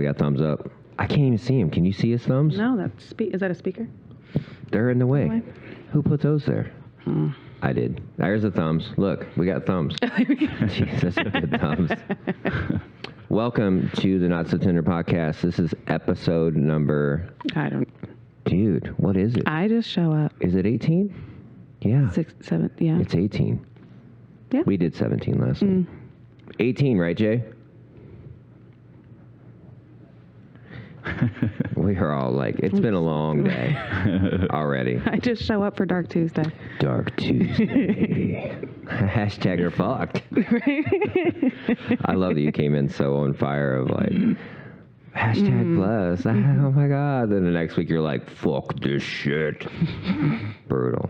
got thumbs up. I can't even see him. Can you see his thumbs? No, is that a speaker? They're in the way. Anyway. Who put those there? I did. There's the thumbs. Look, we got thumbs. Jesus, good thumbs. Welcome to the Not So Tender podcast. This is episode number... Dude, what is it? I just show up. Is it 18? Yeah. 6, 7, yeah. It's 18. Yeah. We did 17 last week. 18, right, Jay? We are all like, it's been a long day already. I just show up for Dark Tuesday. Dark Tuesday. Hashtag you're fucked. I love that you came in so on fire of like, hashtag bless. Oh my God. Then the next week you're like, fuck this shit. Brutal.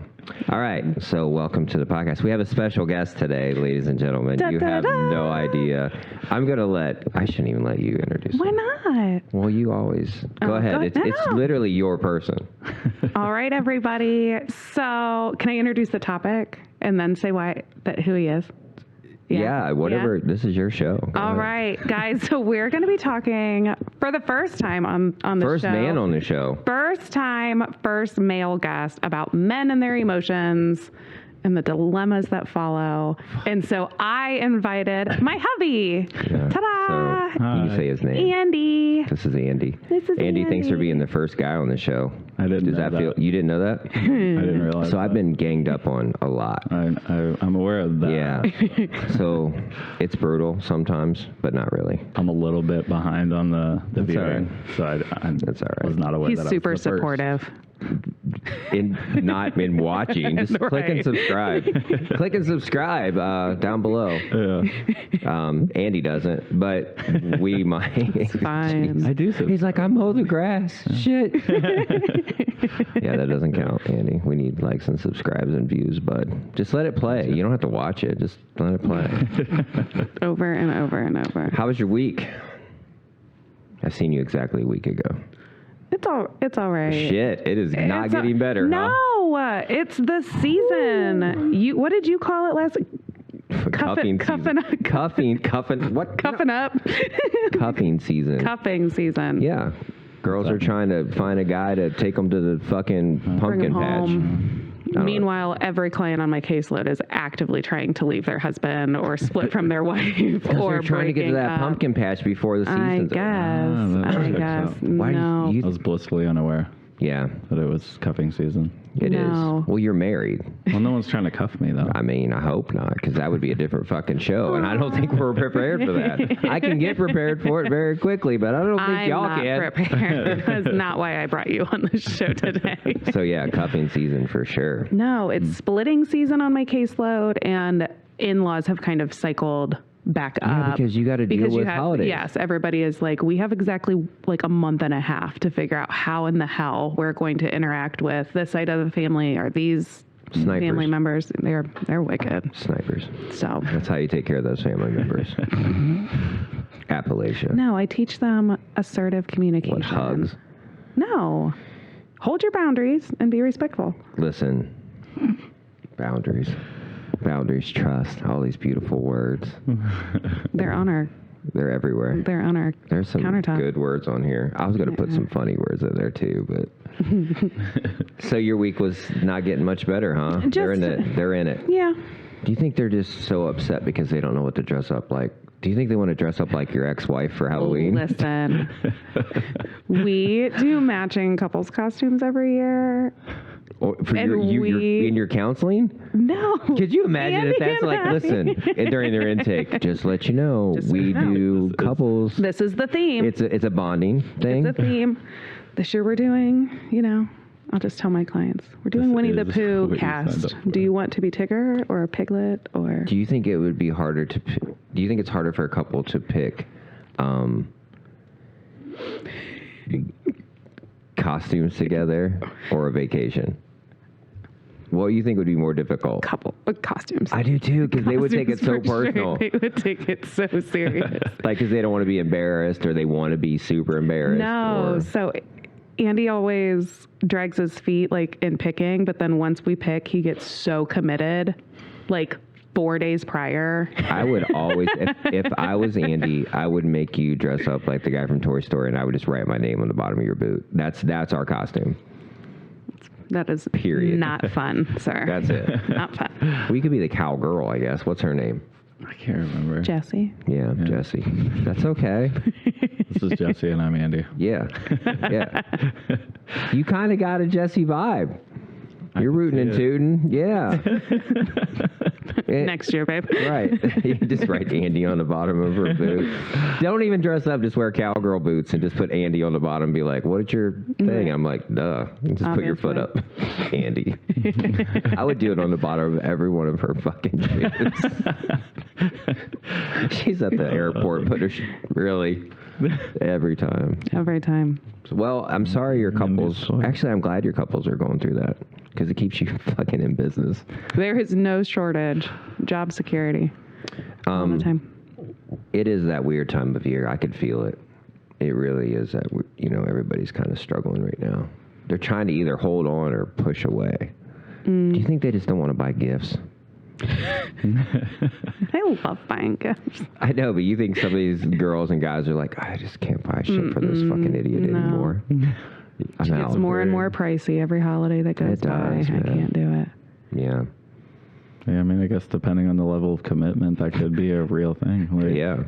All right. So welcome to the podcast. We have a special guest today, ladies and gentlemen. You have no idea. I shouldn't even let you introduce Why him. not? Well, you always. Go ahead. It's literally your person. All right, everybody. So can I introduce the topic and then say who he is? Yeah, whatever. Yeah. This is your show. Go All ahead. right, guys. So we're going to be talking for the first time on the show. First man on the show. First time, first male guest about men and their emotions and the dilemmas that follow. And so I invited my hubby. Yeah. Ta-da! So you can say his name. Andy. This is Andy. Andy, thanks for being the first guy on the show. I didn't know that. You didn't know that? I didn't realize So I've been ganged up on a lot. I'm aware of that. Yeah. So it's brutal sometimes, but not really. I'm a little bit behind on the viewing, so I That's all right. was not aware He's that I super was the first. supportive. Not in watching. Just click and subscribe. Click and subscribe down below. Yeah. Andy doesn't, but we might. It's fine. I do. He's like, I mow the grass. Shit. Yeah, that doesn't count, Andy. We need likes and subscribes and views, bud. Just let it play. You don't have to watch it. Just let it play. Over and over and over. How was your week? I've seen you exactly a week ago. It's all right. Shit, it is not getting better, No, huh? it's the season. What did you call it last? Cuffing cuffing up. Cuffing season. Cuffing season. Yeah. Girls are trying to find a guy to take them to the fucking pumpkin patch. Meanwhile, every client on my caseload is actively trying to leave their husband or split from their wife or they're trying to get to that pumpkin patch before the season's I guess. Why No. you I was blissfully unaware Yeah, that it was cuffing season. it is. No. Well, you're married. Well, no one's trying to cuff me though. I mean, I hope not, because that would be a different fucking show, and I don't think we're prepared for that. I can get prepared for it very quickly, but I don't think y'all I'm can. not prepared. That's not why I brought you on the show today. So yeah, cuffing season for sure. No, it's splitting season on my caseload, and in-laws have kind of cycled back Yeah, up. because you got to deal with holidays. Yes, everybody is like, we have exactly like a month and a half to figure out how in the hell we're going to interact with this side of the family or these Snipers. family members. They're wicked. Snipers. So That's how you take care of those family members. Appalachia. no, I teach them assertive communication. What, hugs? No, hold your boundaries and be respectful. Listen, boundaries, trust, all these beautiful words. They're on our They're everywhere. There's some countertop. good words on here. I was going to put some funny words in there too, but. So your week was not getting much better, huh? They're in it. Yeah. Do you think they're just so upset because they don't know what to dress up like? Do you think they want to dress up like your ex-wife for Halloween? Listen, we do matching couples costumes every year. Or for And you're in your counseling? No. Could you imagine Andy if that's and like, I- listen, and during their intake, just let you know, Just so we you know. do couples. This is the theme. It's a bonding thing. It's the theme. This year we're doing, I'll just tell my clients, we're doing This Winnie the is Pooh what you signed cast. up for. Do you want to be Tigger or a Piglet or? Do you think it would be harder to? Do you think it's harder for a couple to pick costumes together or a vacation? What do you think would be more difficult? Couple costumes. I do too, because they would take it so Costumes for personal. Sure. They would take it so serious. Like, because they don't want to be embarrassed, or they want to be super embarrassed. No, or- so Andy always drags his feet like in picking, but then once we pick, he gets so committed, like 4 days prior. I would always, if I was Andy, I would make you dress up like the guy from Toy Story, and I would just write my name on the bottom of your boot. That's our costume. That is Period. not fun, sir. That's it. Not fun. We could be the cowgirl, I guess. What's her name? I can't remember. Jesse. Yeah, Jesse. That's okay. This is Jesse and I'm Andy. Yeah. Yeah. You kind of got a Jesse vibe. You're rooting and tooting. Yeah. Next year, babe. Right. You just write Andy on the bottom of her boot. Don't even dress up. Just wear cowgirl boots and just put Andy on the bottom and be like, what's your thing? I'm like, duh. Just put your foot up. Andy. I would do it on the bottom of every one of her fucking shoes. She's at the airport, but really, every time. Every time. Well, I'm sorry your couples. Actually, I'm glad your couples are going through that because it keeps you fucking in business. There is no shortage. Job security. All the time. It is that weird time of year. I could feel it. It really is that, everybody's kind of struggling right now. They're trying to either hold on or push away. Do you think they just don't want to buy gifts? I love buying gifts. I know, but you think some of these girls and guys are like, I just can't buy shit for this fucking idiot anymore. It gets more and more pricey every holiday that goes by. I can't do it. Yeah. Yeah, I mean, I guess depending on the level of commitment, that could be a real thing. Like, Yeah.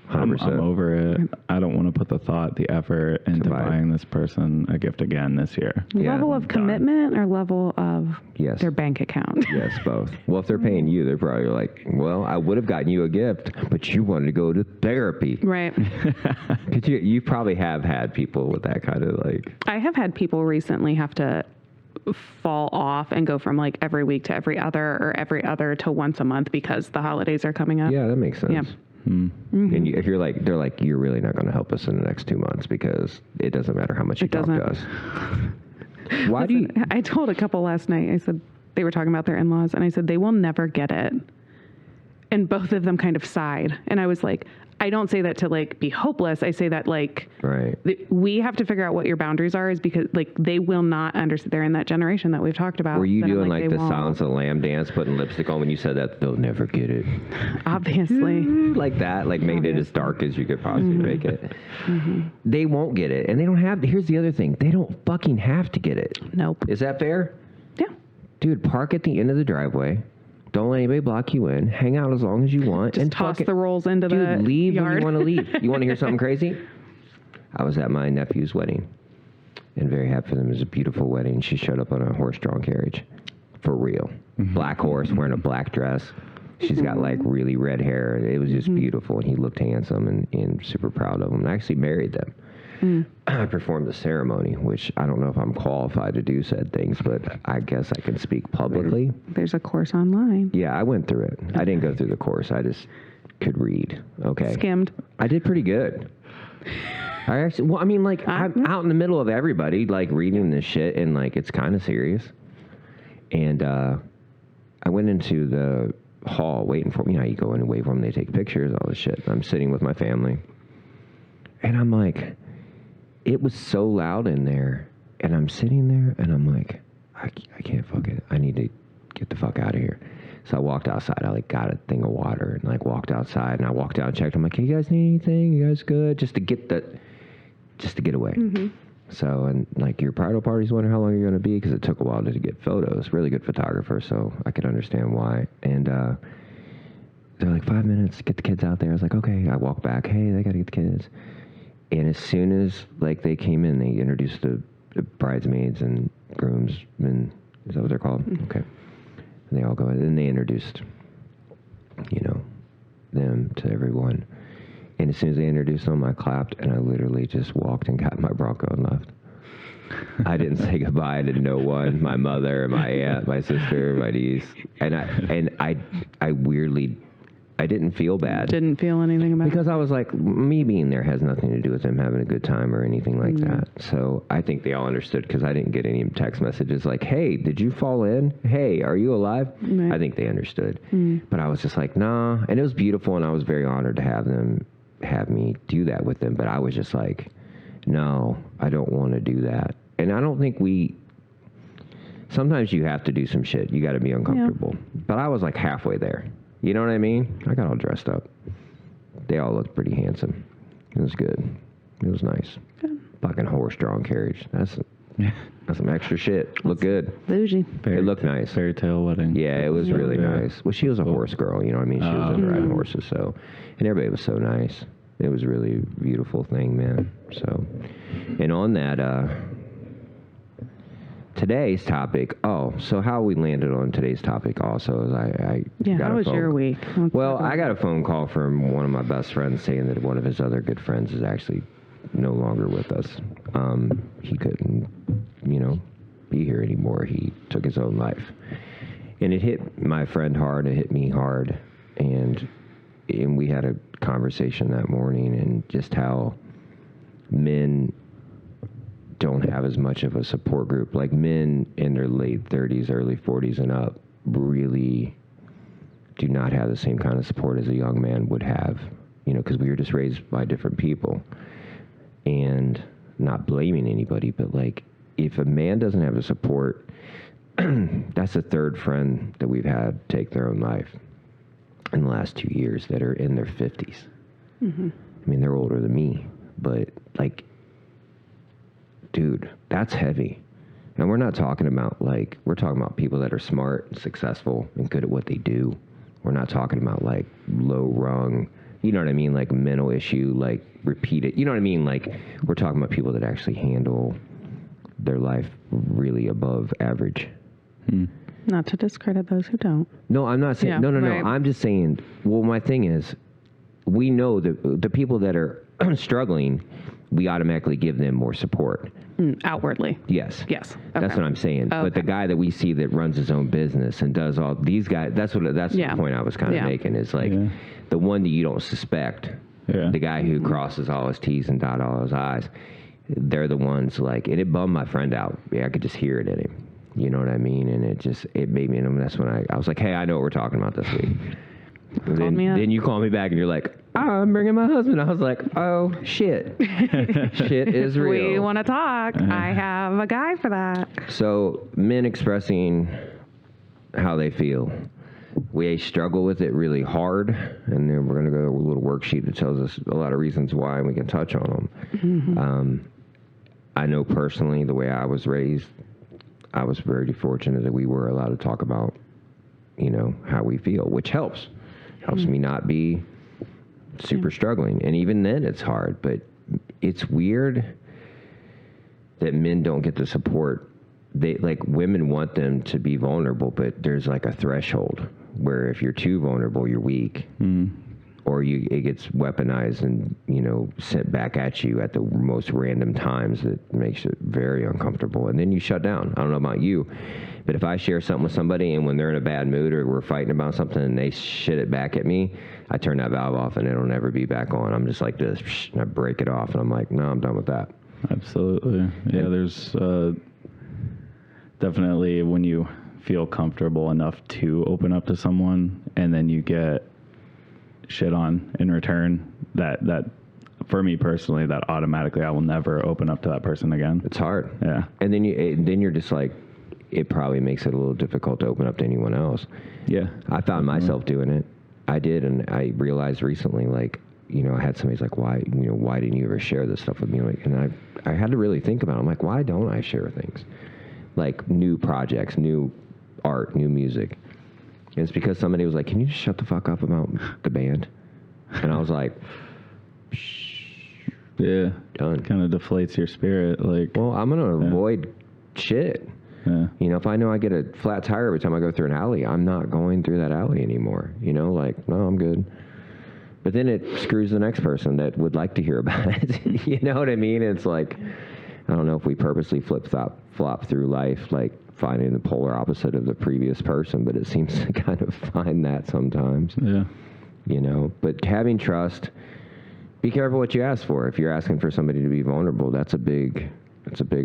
100%. 100%. I'm over it. I don't want to put the thought, the effort into buying this person a gift again this year. Yeah, Level of commitment or level of Yes. their bank account? Yes, both. Well, if they're paying you, they're probably like, well, I would have gotten you a gift, but you wanted to go to therapy. Right. Could you probably have had people with that kind of like... I have had people recently have to fall off and go from like every week to every other or every other to once a month because the holidays are coming up. Yeah, that makes sense. Yeah. And if you're like, they're like, you're really not going to help us in the next 2 months because it doesn't matter how much you talk to us. Why do you... I told a couple last night, I said, they were talking about their in-laws, and I said, they will never get it. And both of them kind of sighed. And I was like, I don't say that to like be hopeless. I say that like, Right. We have to figure out what your boundaries are, is because like they will not understand. They're in that generation that we've talked about. Were you that I'm doing like the won't. Silence of the Lamb dance, putting lipstick on when you said that? They'll never get it. Obviously. Like that, like made it as dark as you could possibly make it. They won't get it. And they don't have, here's the other thing. They don't fucking have to get it. Nope. Is that fair? Yeah. Dude, park at the end of the driveway. Don't let anybody block you in. Hang out as long as you want. Just and toss fucking, the rolls into the leave yard. when you want to leave. You want to hear something crazy? I was at my nephew's wedding and very happy for them. It was a beautiful wedding. She showed up on a horse-drawn carriage. For real. Black horse, wearing a black dress. She's got like really red hair. It was just beautiful. And he looked handsome and super proud of him. And I actually married them. I performed the ceremony, which I don't know if I'm qualified to do said things, but I guess I can speak publicly. There's a course online. Yeah, I went through it. I didn't go through the course. I just could read. Okay. Skimmed. I did pretty good. I actually, well, I mean, like, I'm out in the middle of everybody, like, reading this shit, and, like, it's kind of serious. And I went into the hall waiting for me. You know, you go in and wait for them, they take pictures, all this shit. I'm sitting with my family. And I'm like, it was so loud in there. And I'm sitting there, and I'm like, I can't fuck it. I need to get the fuck out of here. So I walked outside. I like got a thing of water and like walked outside, and I walked out and checked. I'm like, hey, you guys need anything? You guys good? Just to get away. So, and like your bridal party's wondering how long you're going to be because it took a while to get photos. Really good photographer, so I could understand why. And they're like, 5 minutes, get the kids out there. I was like, okay. I walked back. Hey, they got to get the kids. And as soon as like they came in, they introduced the bridesmaids and groomsmen. Is that what they're called? Okay. And they all go in, and they introduced, them to everyone. And as soon as they introduced them, I clapped, and I literally just walked and got my Bronco and left. I didn't say goodbye to no one, my mother, my aunt, my sister, my niece. And I weirdly, I didn't feel bad. Didn't feel anything about Because I was like, me being there has nothing to do with them having a good time or anything like that. So I think they all understood because I didn't get any text messages like, hey, did you fall in? Hey, are you alive? Right. I think they understood. But I was just like, nah. And it was beautiful, and I was very honored to have me do that with them. But I was just like, no, I don't want to do that. And I don't think sometimes you have to do some shit. You got to be uncomfortable. But I was like halfway there. You know what I mean? I got all dressed up. They all looked pretty handsome. It was good. It was nice. Good. Fucking horse-drawn carriage. That's some extra shit. Looked good. Bougie. It looked nice. Fairy tale wedding. Yeah, it was really nice. Well, she was a horse girl, you know what I mean? She was into riding horses, so. And everybody was so nice. It was really a beautiful thing, man. So, and on that, today's topic, so how we landed on today's topic also is I got how a was phone- your week? Well, I got a phone call from one of my best friends saying that one of his other good friends is actually no longer with us. He couldn't, be here anymore. He took his own life. And it hit my friend hard. It hit me hard. And we had a conversation that morning and just how men don't have as much of a support group. Like men in their late 30s, early 40s and up really do not have the same kind of support as a young man would have, because we were just raised by different people. And not blaming anybody, but like if a man doesn't have the support, that's the third friend that we've had take their own life in the last 2 years that are in their 50s. Mm-hmm. I mean, they're older than me, but like, dude, that's heavy. And we're not talking about we're talking about people that are smart and successful and good at what they do. We're not talking about like low rung, you know what I mean? Like mental issue, like repeated, you know what I mean? Like we're talking about people that actually handle their life really above average. Not to discredit those who don't. No, I'm not saying, Yeah, no. right. I'm just saying, well, my thing is, we know that the people that are struggling, we automatically give them more support. Outwardly. Yes. Yes. That's Okay. what I'm saying. Okay. But the guy that we see that runs his own business and does all these guys, that's Yeah. the point I was kind of making is like the one that you don't suspect, the guy who crosses all his T's and dot all his I's, they're the ones like, and it bummed my friend out. Yeah, I could just hear it in him. You know what I mean? And it made me, and that's when I was like, hey, I know what we're talking about this week. Then you call me back and you're like, I'm bringing my husband. I was like, oh, shit. Shit is real. We want to talk. I have a guy for that. So men expressing how they feel. We struggle with it really hard, and then we're going to go to a little worksheet that tells us a lot of reasons why, and we can touch on them. Mm-hmm. I know personally the way I was raised, I was very fortunate that we were allowed to talk about, how we feel, which helps. Helps me not be super struggling. And even then it's hard, but it's weird that men don't get the support. They women want them to be vulnerable, but there's like a threshold where if you're too vulnerable, you're weak. Or it gets weaponized and, sent back at you at the most random times that makes it very uncomfortable. And then you shut down. I don't know about you, but if I share something with somebody and when they're in a bad mood or we're fighting about something and they shit it back at me, I turn that valve off and it'll never be back on. I'm just like this, and I break it off and I'm like, no, I'm done with that. Absolutely. Yeah, there's definitely when you feel comfortable enough to open up to someone and then you get shit on in return, that for me personally, that automatically I will never open up to that person again. It's hard. Yeah. And then you're just like, it probably makes it a little difficult to open up to anyone else. Yeah. I found myself doing it. I did, and I realized recently, I had somebody's like, why didn't you ever share this stuff with me? And I had to really think about it. I'm like, why don't I share things? Like new projects, new art, new music. And it's because somebody was like, can you just shut the fuck up about the band? And I was like, Yeah. done. Kind of deflates your spirit. Well, I'm going to avoid shit. Yeah. If I know I get a flat tire every time I go through an alley, I'm not going through that alley anymore. No, I'm good. But then it screws the next person that would like to hear about it. You know what I mean? It's like, I don't know if we purposely flop through life, finding the polar opposite of the previous person, but it seems to kind of find that sometimes. Yeah. But having trust, be careful what you ask for. If you're asking for somebody to be vulnerable, that's a big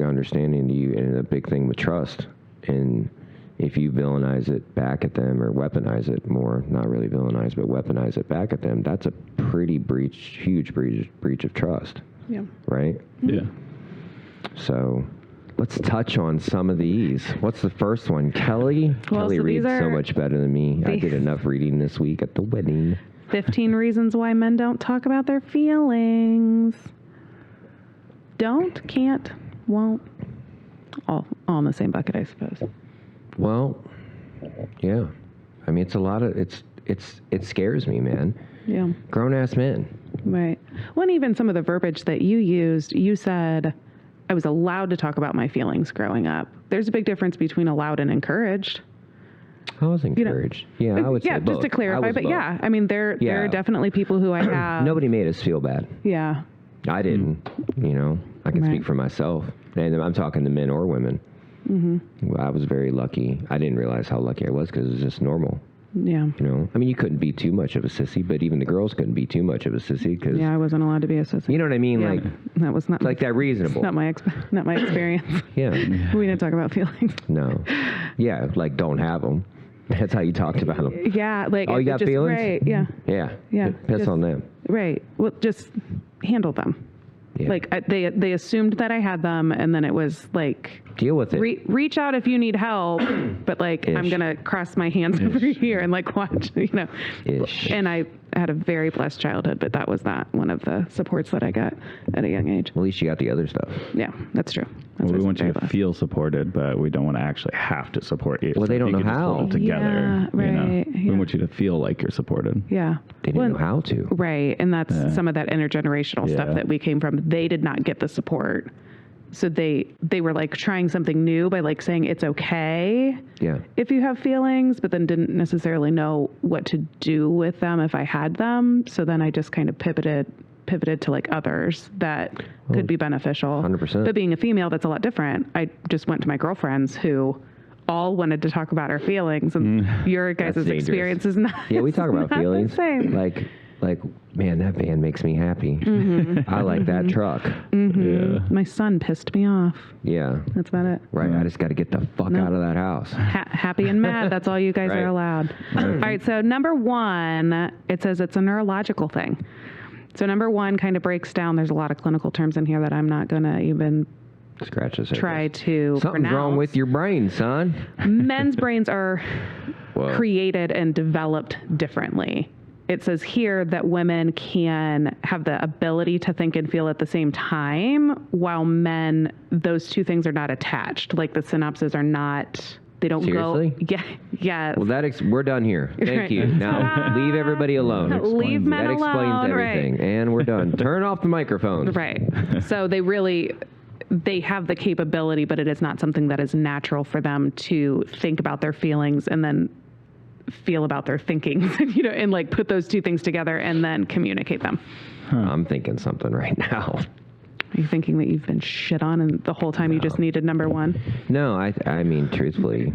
understanding to you and a big thing with trust. And if you villainize it back at them or weaponize it more, not really villainize, but weaponize it back at them, that's a pretty huge breach of trust. Yeah. Right? Yeah. So, let's touch on some of these. What's the first one? Kelly? Well, Kelly so these reads so are much better than me. I the- did enough reading this week at the wedding. 15 reasons why men don't talk about their feelings. Don't, can't, won't. All in the same bucket, I suppose. Well, yeah. I mean, it's a lot of, it scares me, man. Yeah. Grown ass men. Right. Well, and even some of the verbiage that you used, you said, I was allowed to talk about my feelings growing up. There's a big difference between allowed and encouraged. I was encouraged. Yeah, I would say Yeah, both. just to I clarify. was But both. yeah, I mean, there Yeah. are definitely people who I have. Nobody made us feel bad. Yeah. I didn't. You know, I can Right. speak for myself. And I'm talking to men or women. Well, I was very lucky. I didn't realize how lucky I was because it was just normal. Yeah. You know, I mean, you couldn't be too much of a sissy, but even the girls couldn't be too much of a sissy because, Yeah, I wasn't allowed to be a sissy. you know what I mean? Yeah. Like, That was not like that reasonable. not my experience. Yeah. We didn't talk about feelings. No. Yeah, like don't have them. That's how you talked about them. Yeah, like Oh, you it got just, feelings? Right. Yeah. Yeah. Yeah, Piss just- on them. Right. Well, just handle them. Yeah. Like they assumed that I had them, and then it was like Deal with it. reach out if you need help, but like I'm Ish. gonna cross my hands over here and like watch, you know. Ish. And I had a very blessed childhood, but that was not one of the supports that I got at a young age. Well, at least you got the other stuff. Yeah, that's true. That's Well, we why want you very to blessed. feel supported, but we don't want to actually have to support you. Well, they if don't you know could just how. hold it together. Yeah, You know? right, We yeah. want you to feel like you're supported. Yeah. They didn't know how to. Right. And that's some of that intergenerational stuff Yeah. that we came from. They did not get the support. So they were like trying something new by like saying it's okay Yeah. if you have feelings, but then didn't necessarily know what to do with them if I had them. So then I just kind of pivoted to like others that could be beneficial. 100%. But being a female, that's a lot different. I just went to my girlfriends who all wanted to talk about our feelings, and your guys' That's dangerous. experience is not. Yeah, we talk is about not the feelings. same. Like, man, that van makes me happy. I like that truck. Yeah. My son pissed me off. Yeah. That's about it. Right. I just got to get the fuck out of that house. Happy and mad. That's all you guys Right. are allowed. All right. So number one, it says it's a neurological thing. So number one kind of breaks down. There's a lot of clinical terms in here that I'm not going to even Scratch the surface. try to Something's pronounce. wrong with your brain, son. Men's brains are Whoa. created and developed differently. It says here that women can have the ability to think and feel at the same time, while men, those two things are not attached. Like the synapses are not, they don't Seriously? go. Yeah. Yeah. Well, we're done here. Thank Right. you. Now, leave everybody alone. Leave men That explains alone, right. everything. And we're done. Turn off the microphone. Right. So they have the capability, but it is not something that is natural for them to think about their feelings and then feel about their thinking, you know, and like put those two things together and then communicate them. I'm thinking something right now. Are you thinking that you've been shit on and the whole time you just needed number one? No, I mean, truthfully,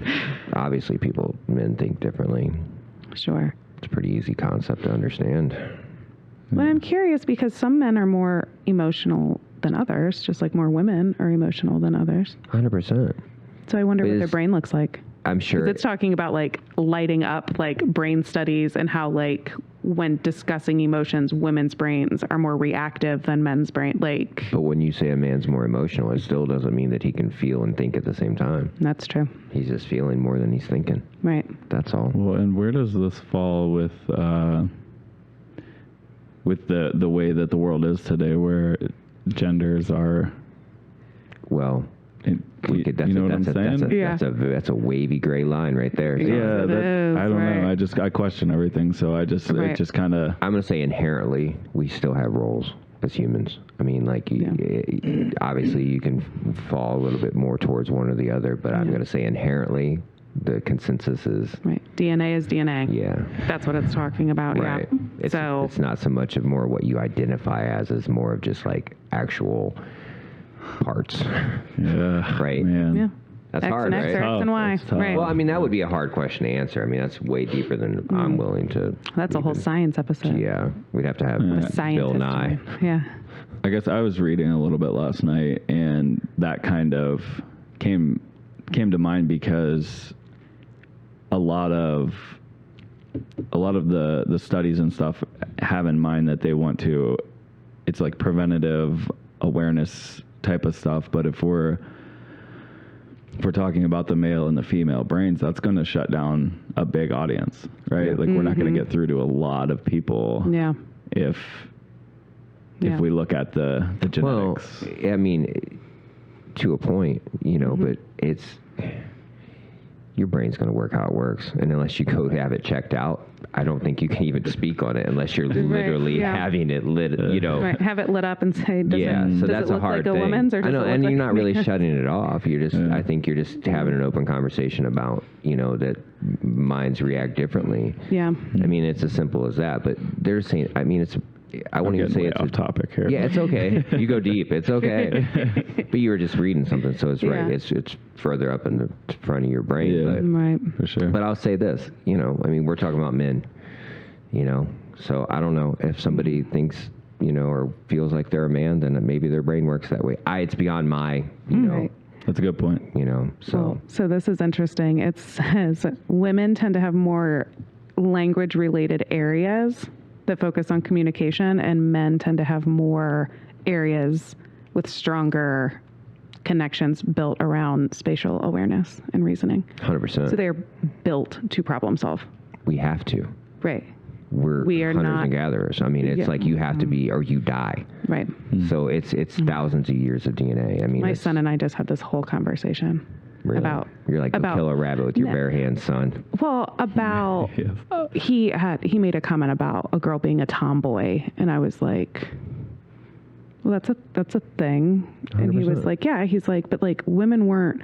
obviously men think differently. Sure. It's a pretty easy concept to understand. But I'm curious because some men are more emotional than others, just like more women are emotional than others. 100%. So I wonder what their Is- brain looks like. I'm sure. 'Cause it's talking about like lighting up like brain studies and how like when discussing emotions, women's brains are more reactive than men's brain. Like But when you say a man's more emotional, it still doesn't mean that he can feel and think at the same time. that's true. He's just feeling more than he's thinking. Right. That's all. Well, and where does this fall with the way that the world is today, where genders are? Well, You that's know what I'm saying? Yeah. that's a wavy gray line right there. So Yeah, It is, I don't right. know. I question everything, so Right. it just kind of. I'm going to say inherently, we still have roles as humans. I mean, like, obviously you can fall a little bit more towards one or the other, but I'm going to say inherently, the consensus is, Right. DNA is DNA. yeah. That's what it's talking about. Right. Yeah. It's not so much of more what you identify as more of just like actual parts. Yeah. Right. Man. Yeah. That's X hard, and X right? or X and Y. It's tough. Right. Well, I mean, that would be a hard question to answer. I mean, that's way deeper than I'm willing to. That's a whole even- science episode. Yeah, we'd have to have A scientist. Bill Nye. Yeah. I guess I was reading a little bit last night, and that kind of came to mind because a lot of the studies and stuff have in mind that they want to. It's like preventative awareness type of stuff, but if we're if we're talking about the male and the female brains, that's going to shut down a big audience, right? Yeah. Like we're not going to get through to a lot of people Yeah. if we look at the Well, genetics. I mean, to a point, you know, but it's your brain's going to work how it works, and unless you go have it checked out, I don't think you can even speak on it unless you're literally yeah. having it lit. You know, Right. Have it lit up and say, does yeah. it, So does that's it a look hard like thing. a woman's, or does I know, it look and like you're not really me? shutting it off. You're just, I think you're just having an open conversation about, you know, that minds react differently. Yeah. I mean, it's as simple as that. But they're saying, I mean, it's. I won't even say way it's off topic here. Yeah, it's okay. You go deep. It's okay. But you were just reading something, so it's right. Yeah. It's further up in the front of your brain. Yeah. Right. For sure. But I'll say this, you know, I mean, we're talking about men, you know, so I don't know if somebody thinks, you know, or feels like they're a man, then maybe their brain works that way. It's beyond my, you know, Right. That's a good point. you know, so. Well, so this is interesting. It says women tend to have more language-related areas that focus on communication, and men tend to have more areas with stronger connections built around spatial awareness and reasoning. 100%. So they're built to problem solve. We have to. Right. We are hunters not- and gatherers. I mean, it's Yeah. like you have to be or you die. Right. So it's thousands of years of DNA. I mean, My it's son and I just had this whole conversation really, about you're like, go about- kill a rabbit with your No. bare hands, son. Well, about Yes. he made a comment about a girl being a tomboy, and I was like, well, that's a thing. And he was 100%. like, yeah. He's like, but like women weren't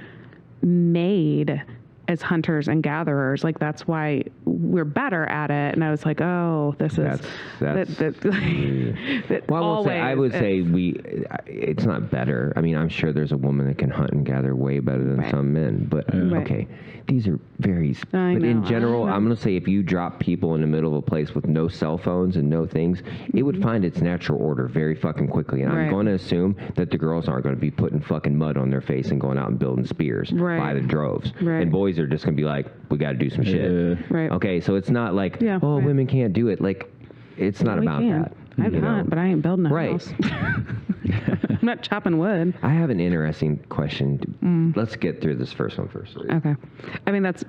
made as hunters and gatherers. Like that's why we're better at it. And I was like, oh, this is That's that Well, I would always say it's not better. I mean, I'm sure there's a woman that can hunt and gather way better than Right. some men. But Right. okay, these are very. I but know, in I general, know. I'm going to say if you drop people in the middle of a place with no cell phones and no things, it would find its natural order very fucking quickly. And I'm Right. going to assume that the girls aren't going to be putting fucking mud on their face and going out and building spears Right. by the droves. Right. And boys are just going to be like, we got to do some shit. Right. Okay, so it's not like, Yeah, oh, right. women can't do it. Like, it's not We about can. that. I'd you know? hunt, but I ain't building a Right. house. I'm not chopping wood. I have an interesting question. Mm. Let's get through this first one first. Okay. I mean, that's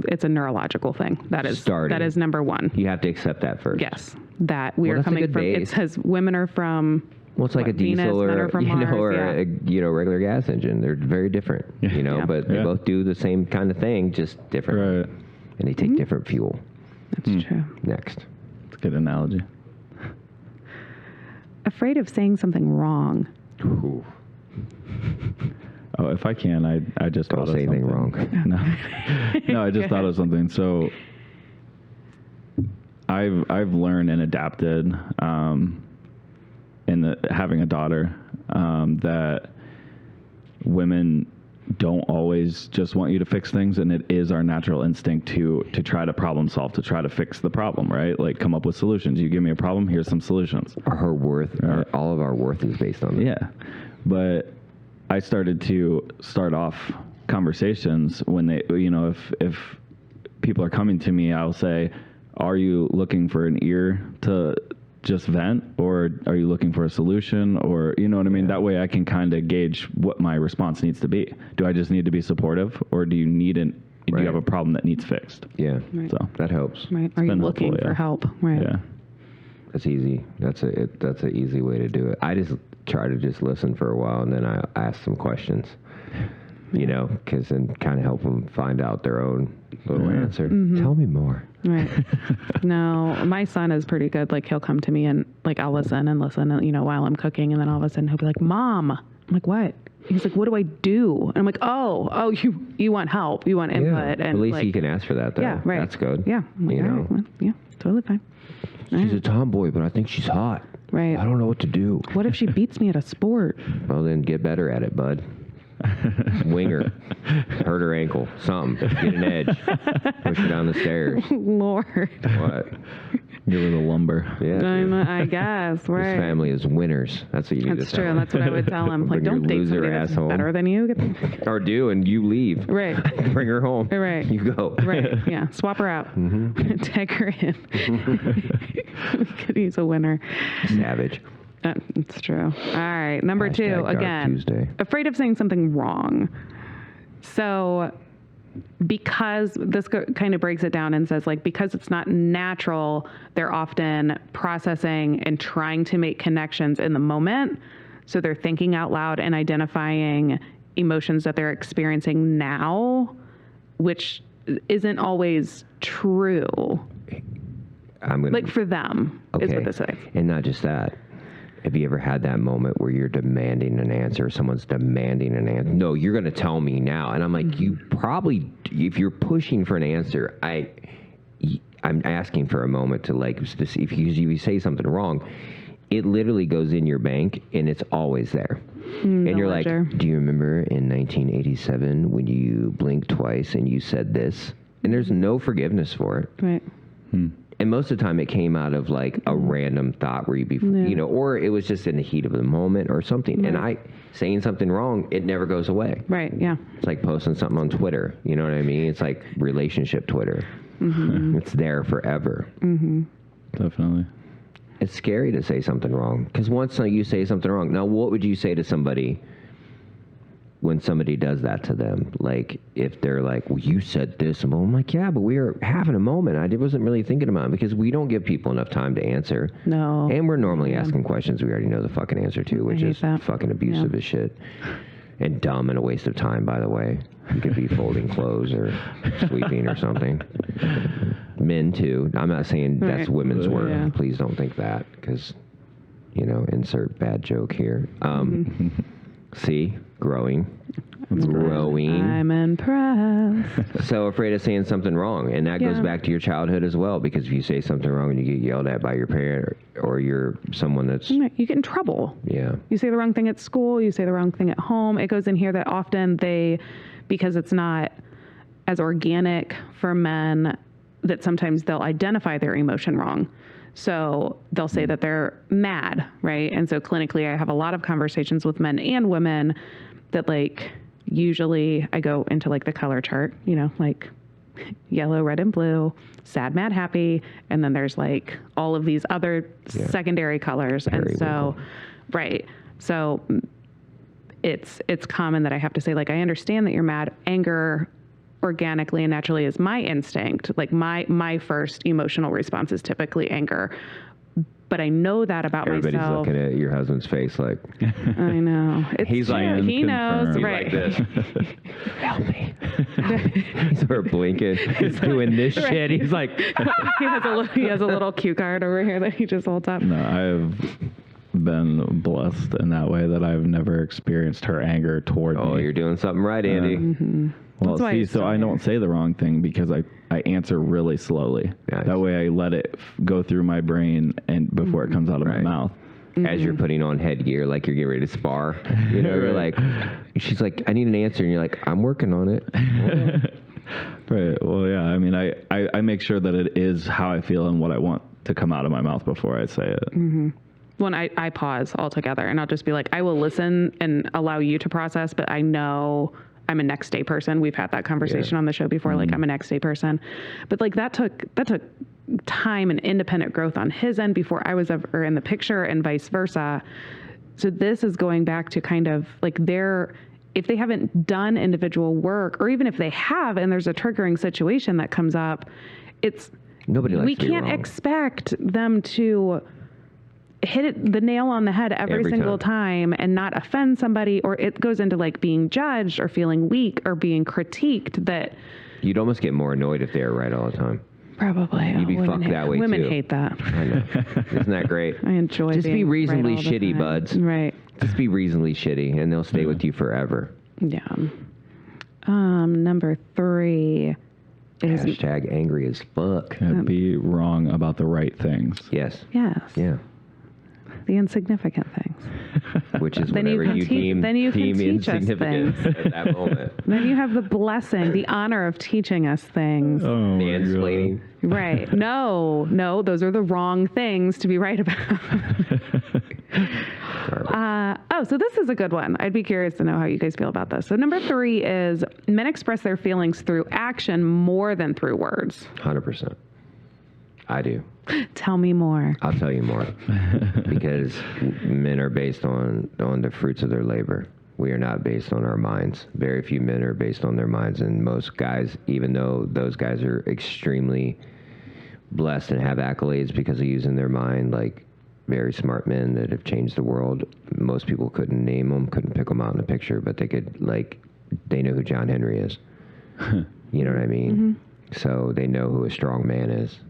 it's a neurological thing. That Starting. is number one. You have to accept that first. Yes, that we Well, are that's a coming good from. It base. says women are from. Well, it's like what, a diesel Venus, men or are from you know, Mars, or yeah. a regular gas engine. They're very different, you know, Yeah. but they Yeah. both do the same kind of thing, just different. Right. And they take different fuel. That's true. Next. It's a good analogy. Afraid of saying something wrong. Ooh. Oh, if I can, I just Don't thought of say anything something. wrong. No, I just thought of something. So I've learned and adapted in having a daughter that women don't always just want you to fix things, and it is our natural instinct to try to problem solve, to try to fix the problem, right? Like come up with solutions. You give me a problem, here's some solutions. Her worth, all of our worth is based on that. Yeah, but I started to start off conversations when they, you know, if people are coming to me, I'll say, are you looking for an ear to just vent, or are you looking for a solution, or, you know what I mean? That way I can kind of gauge what my response needs to be. Do I just need to be supportive, or do you need do Right. you have a problem that needs fixed? Yeah. Right. So, That helps. Right. Are you been looking helpful, for yeah. help? Right. yeah. That's easy. That's an easy way to do it. I just try to just listen for a while, and then I ask some questions, you know, because then kind of help them find out their own little answer. Tell me more. Right. No, my son is pretty good. Like he'll come to me and like I'll listen, you know, while I'm cooking, and then all of a sudden he'll be like, "Mom," I'm like, "What?" He's like, "What do I do?" And I'm like, "Oh, you want help? You want input?" Yeah. And At least like, you can ask for that, though. yeah, right. That's good. Yeah, I'm like, You all know, right, well, yeah, totally fine. she's a tomboy, but I think she's hot. Right. I don't know what to do. What if she beats me at a sport? Well, then get better at it, bud. Wing her. Hurt her ankle. Something. Get an edge. Push her down the stairs. Lord, What? Give her the lumber. Yeah. I guess This right. family is winners. That's what you need That's to tell true. them. That's what I would tell him. Like, Bring your don't date loser somebody that's ass home. better than you. Get Or do, and you leave. Right. Bring her home. Right. You go. Right. Yeah. Swap her out. Tag her in. We could use a winner. Savage. It's true. All right. Number Hashtag two, Dark again, Tuesday. afraid of saying something wrong. So because this kind of breaks it down and says, like, because it's not natural, they're often processing and trying to make connections in the moment. So they're thinking out loud and identifying emotions that they're experiencing now, which isn't always true. I'm gonna, Like for them, is what they say. And not just that. Have you ever had that moment where you're demanding an answer, someone's demanding an answer? No, you're going to tell me now. And I'm like, you probably, if you're pushing for an answer, I'm asking for a moment to like, to see if you say something wrong, it literally goes in your bank and it's always there. And you're ledger. like, do you remember in 1987 when you blinked twice and you said this? And there's no forgiveness for it. Right. And most of the time it came out of like a random thought where you'd be, you know, or it was just in the heat of the moment or something. And saying something wrong, it never goes away. Right. Yeah. It's like posting something on Twitter. You know what I mean? It's like relationship Twitter. It's there forever. Definitely. It's scary to say something wrong. Because once you say something wrong, now what would you say to somebody when somebody does that to them? Like, if they're like, well, you said this. I'm like, yeah, but we were having a moment. I wasn't really thinking about it, because we don't give people enough time to answer. No. And we're normally asking questions we already know the fucking answer to, which hate is that. fucking abusive as shit. And dumb and a waste of time, by the way. You could be folding clothes or sweeping or something. Men, too. I'm not saying that's Right. women's work. Yeah. Please don't think that, because, you know, insert bad joke here. See? Growing. I'm impressed. So afraid of saying something wrong. And that goes Yeah. back to your childhood as well, because if you say something wrong and you get yelled at by your parent, or you're someone that's, You get in trouble. yeah. You say the wrong thing at school, you say the wrong thing at home. It goes in here that often because it's not as organic for men, that sometimes they'll identify their emotion wrong. So they'll say that they're mad, right? And so clinically, I have a lot of conversations with men and women that, like, usually I go into like the color chart, you know, like yellow, red, and blue, sad, mad, happy. And then there's like all of these other secondary colors. And so, right. So it's common that I have to say, like, I understand that you're mad. Anger organically and naturally is my instinct. Like my first emotional response is typically anger. But I know that about Everybody's myself. looking at your husband's face like, I know. It's He's like, true. He knows, confirmed. right? like this. Help me. He's sort of blinking. He's doing this shit. He's like, he has a little cue card over here that he just holds up. No, I've been blessed in that way that I've never experienced her anger toward oh, me. you're doing something right, Andy. Well, That's why see, it's so so I don't weird. say the wrong thing because I answer really slowly. Nice. That way I let it go through my brain and before it comes out of my Right. mauth. As you're putting on headgear, like you're getting ready to spar. You know, you're like, she's like, I need an answer. And you're like, I'm working on it. Right. Well, yeah. I mean, I make sure that it is how I feel and what I want to come out of my mouth before I say it. When I pause altogether and I'll just be like, I will listen and allow you to process, but I know I'm a next day person. We've had that conversation on the show before. Like, I'm a next day person, but like that took time and independent growth on his end before I was ever in the picture, and vice versa. So this is going back to kind of like if they haven't done individual work, or even if they have and there's a triggering situation that comes up, Nobody likes we to be can't wrong. expect them to hit the nail on the head every single time and not offend somebody, or it goes into like being judged or feeling weak or being critiqued. That You'd almost get more annoyed if they were right all the time. probably You'd be women fucked that way, women too. hate that. I know. Isn't that great? I enjoy Just be being reasonably right all the shitty, time. buds. Right. Just be reasonably shitty, and they'll stay with you forever. Yeah. Number 3 is Hashtag angry as fuck. Can't be wrong about the right things. Yes. yes, Yeah. the insignificant things. Which is Then you whatever can you teach- deem, then you can deem teach us insignificant at that moment. Then you have the blessing, the honor of teaching us things. Oh, Mansplaining. Right. No, those are the wrong things to be right about. So this is a good one. I'd be curious to know how you guys feel about this. So number 3 is men express their feelings through action more than through words. 100%. I do. Tell me more. I'll tell you more. Because men are based on the fruits of their labor. We are not based on our minds. Very few men are based on their minds, and most guys, even though those guys are extremely blessed and have accolades because of using their mind, like very smart men that have changed the world, most people couldn't name them, couldn't pick them out in a picture, but they could, like, they know who John Henry is. You know what I mean? So they know who a strong man is.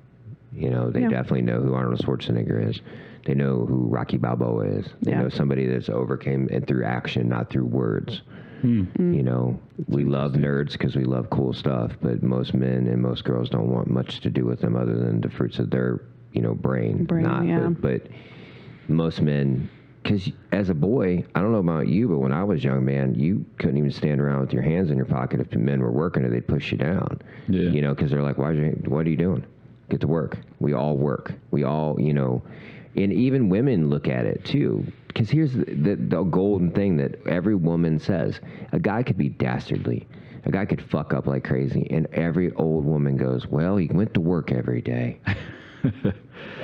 You know, they definitely know who Arnold Schwarzenegger is. They know who Rocky Balboa is. They know somebody that's overcame it through action, not through words. You know, we love nerds because we love cool stuff, but most men and most girls don't want much to do with them other than the fruits of their, you know, brain. But most men, because as a boy, I don't know about you, but when I was young, man, you couldn't even stand around with your hands in your pocket if the men were working or they'd push you down. You know, because they're like, what are you doing? Get to work. We all work. We all, you know, and even women look at it too. Because here's the golden thing that every woman says. A guy could be dastardly. A guy could fuck up like crazy. And every old woman goes, well, he went to work every day.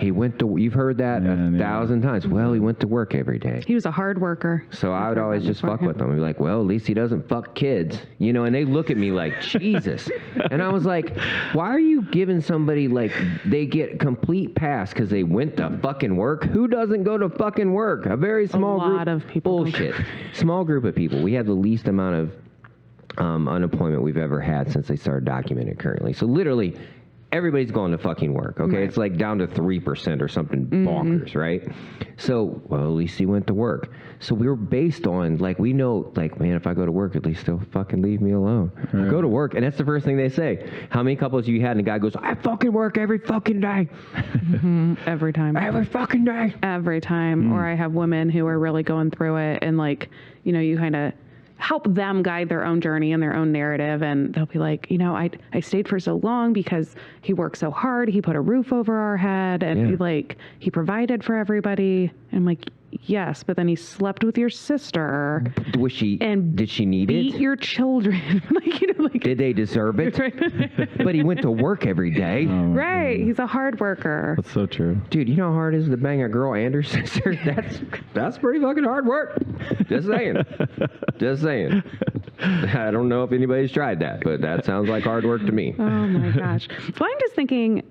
You've heard that 1,000 times. Well, he went to work every day. He was a hard worker. So I would always just fuck with them. I'd be like, well, at least he doesn't fuck kids. You know, and they look at me like, Jesus. And I was like, why are you giving somebody, like, they get complete pass because they went to fucking work? Who doesn't go to fucking work? A very small group. A lot of people. Bullshit. Small group of people. We have the least amount of unemployment we've ever had since they started documenting currently. So literally, everybody's going to fucking work, okay? Right. It's like down to 3% or something bonkers, right? So, well, at least he went to work. So we were based on, like, we know, like, man, if I go to work, at least they'll fucking leave me alone. Right. Go to work, and that's the first thing they say. How many couples you had, and the guy goes, I fucking work every fucking day. Every time. Every fucking day. Every time. Or I have women who are really going through it, and, like, you know, you kind of help them guide their own journey and their own narrative, and they'll be like, you know, I stayed for so long because he worked so hard, he put a roof over our head, and he provided for everybody. And I'm like, yes, but then he slept with your sister. Was she? And did she need beat your children? Like, you know, like, did they deserve it? But he went to work every day. Oh, right. He's a hard worker. That's so true. Dude, you know how hard it is to bang a girl and her sister? That's pretty fucking hard work. Just saying. Just saying. I don't know if anybody's tried that, but that sounds like hard work to me. Oh my gosh. So I'm just thinking.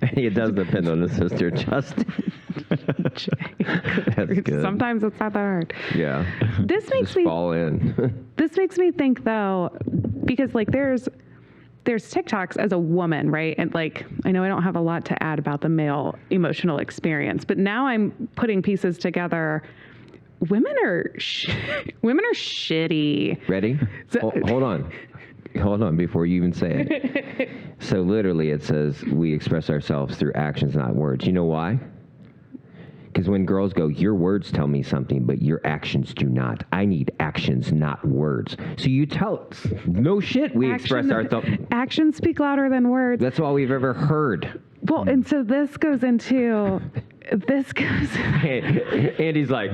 It does depend on the sister, Justin. That's good. Sometimes it's not that hard. Yeah. This makes just fall in. This makes me think, though, because, like, there's TikToks as a woman, right? And, like, I know I don't have a lot to add about the male emotional experience, but now I'm putting pieces together. Women are shitty. Ready? So, Hold on before you even say it. So literally it says we express ourselves through actions, not words. You know why? Because when girls go, your words tell me something, but your actions do not. I need actions, not words. So you tell us. No shit, we express ourselves. Actions speak louder than words. That's all we've ever heard. Well, and so this goes. Andy's like...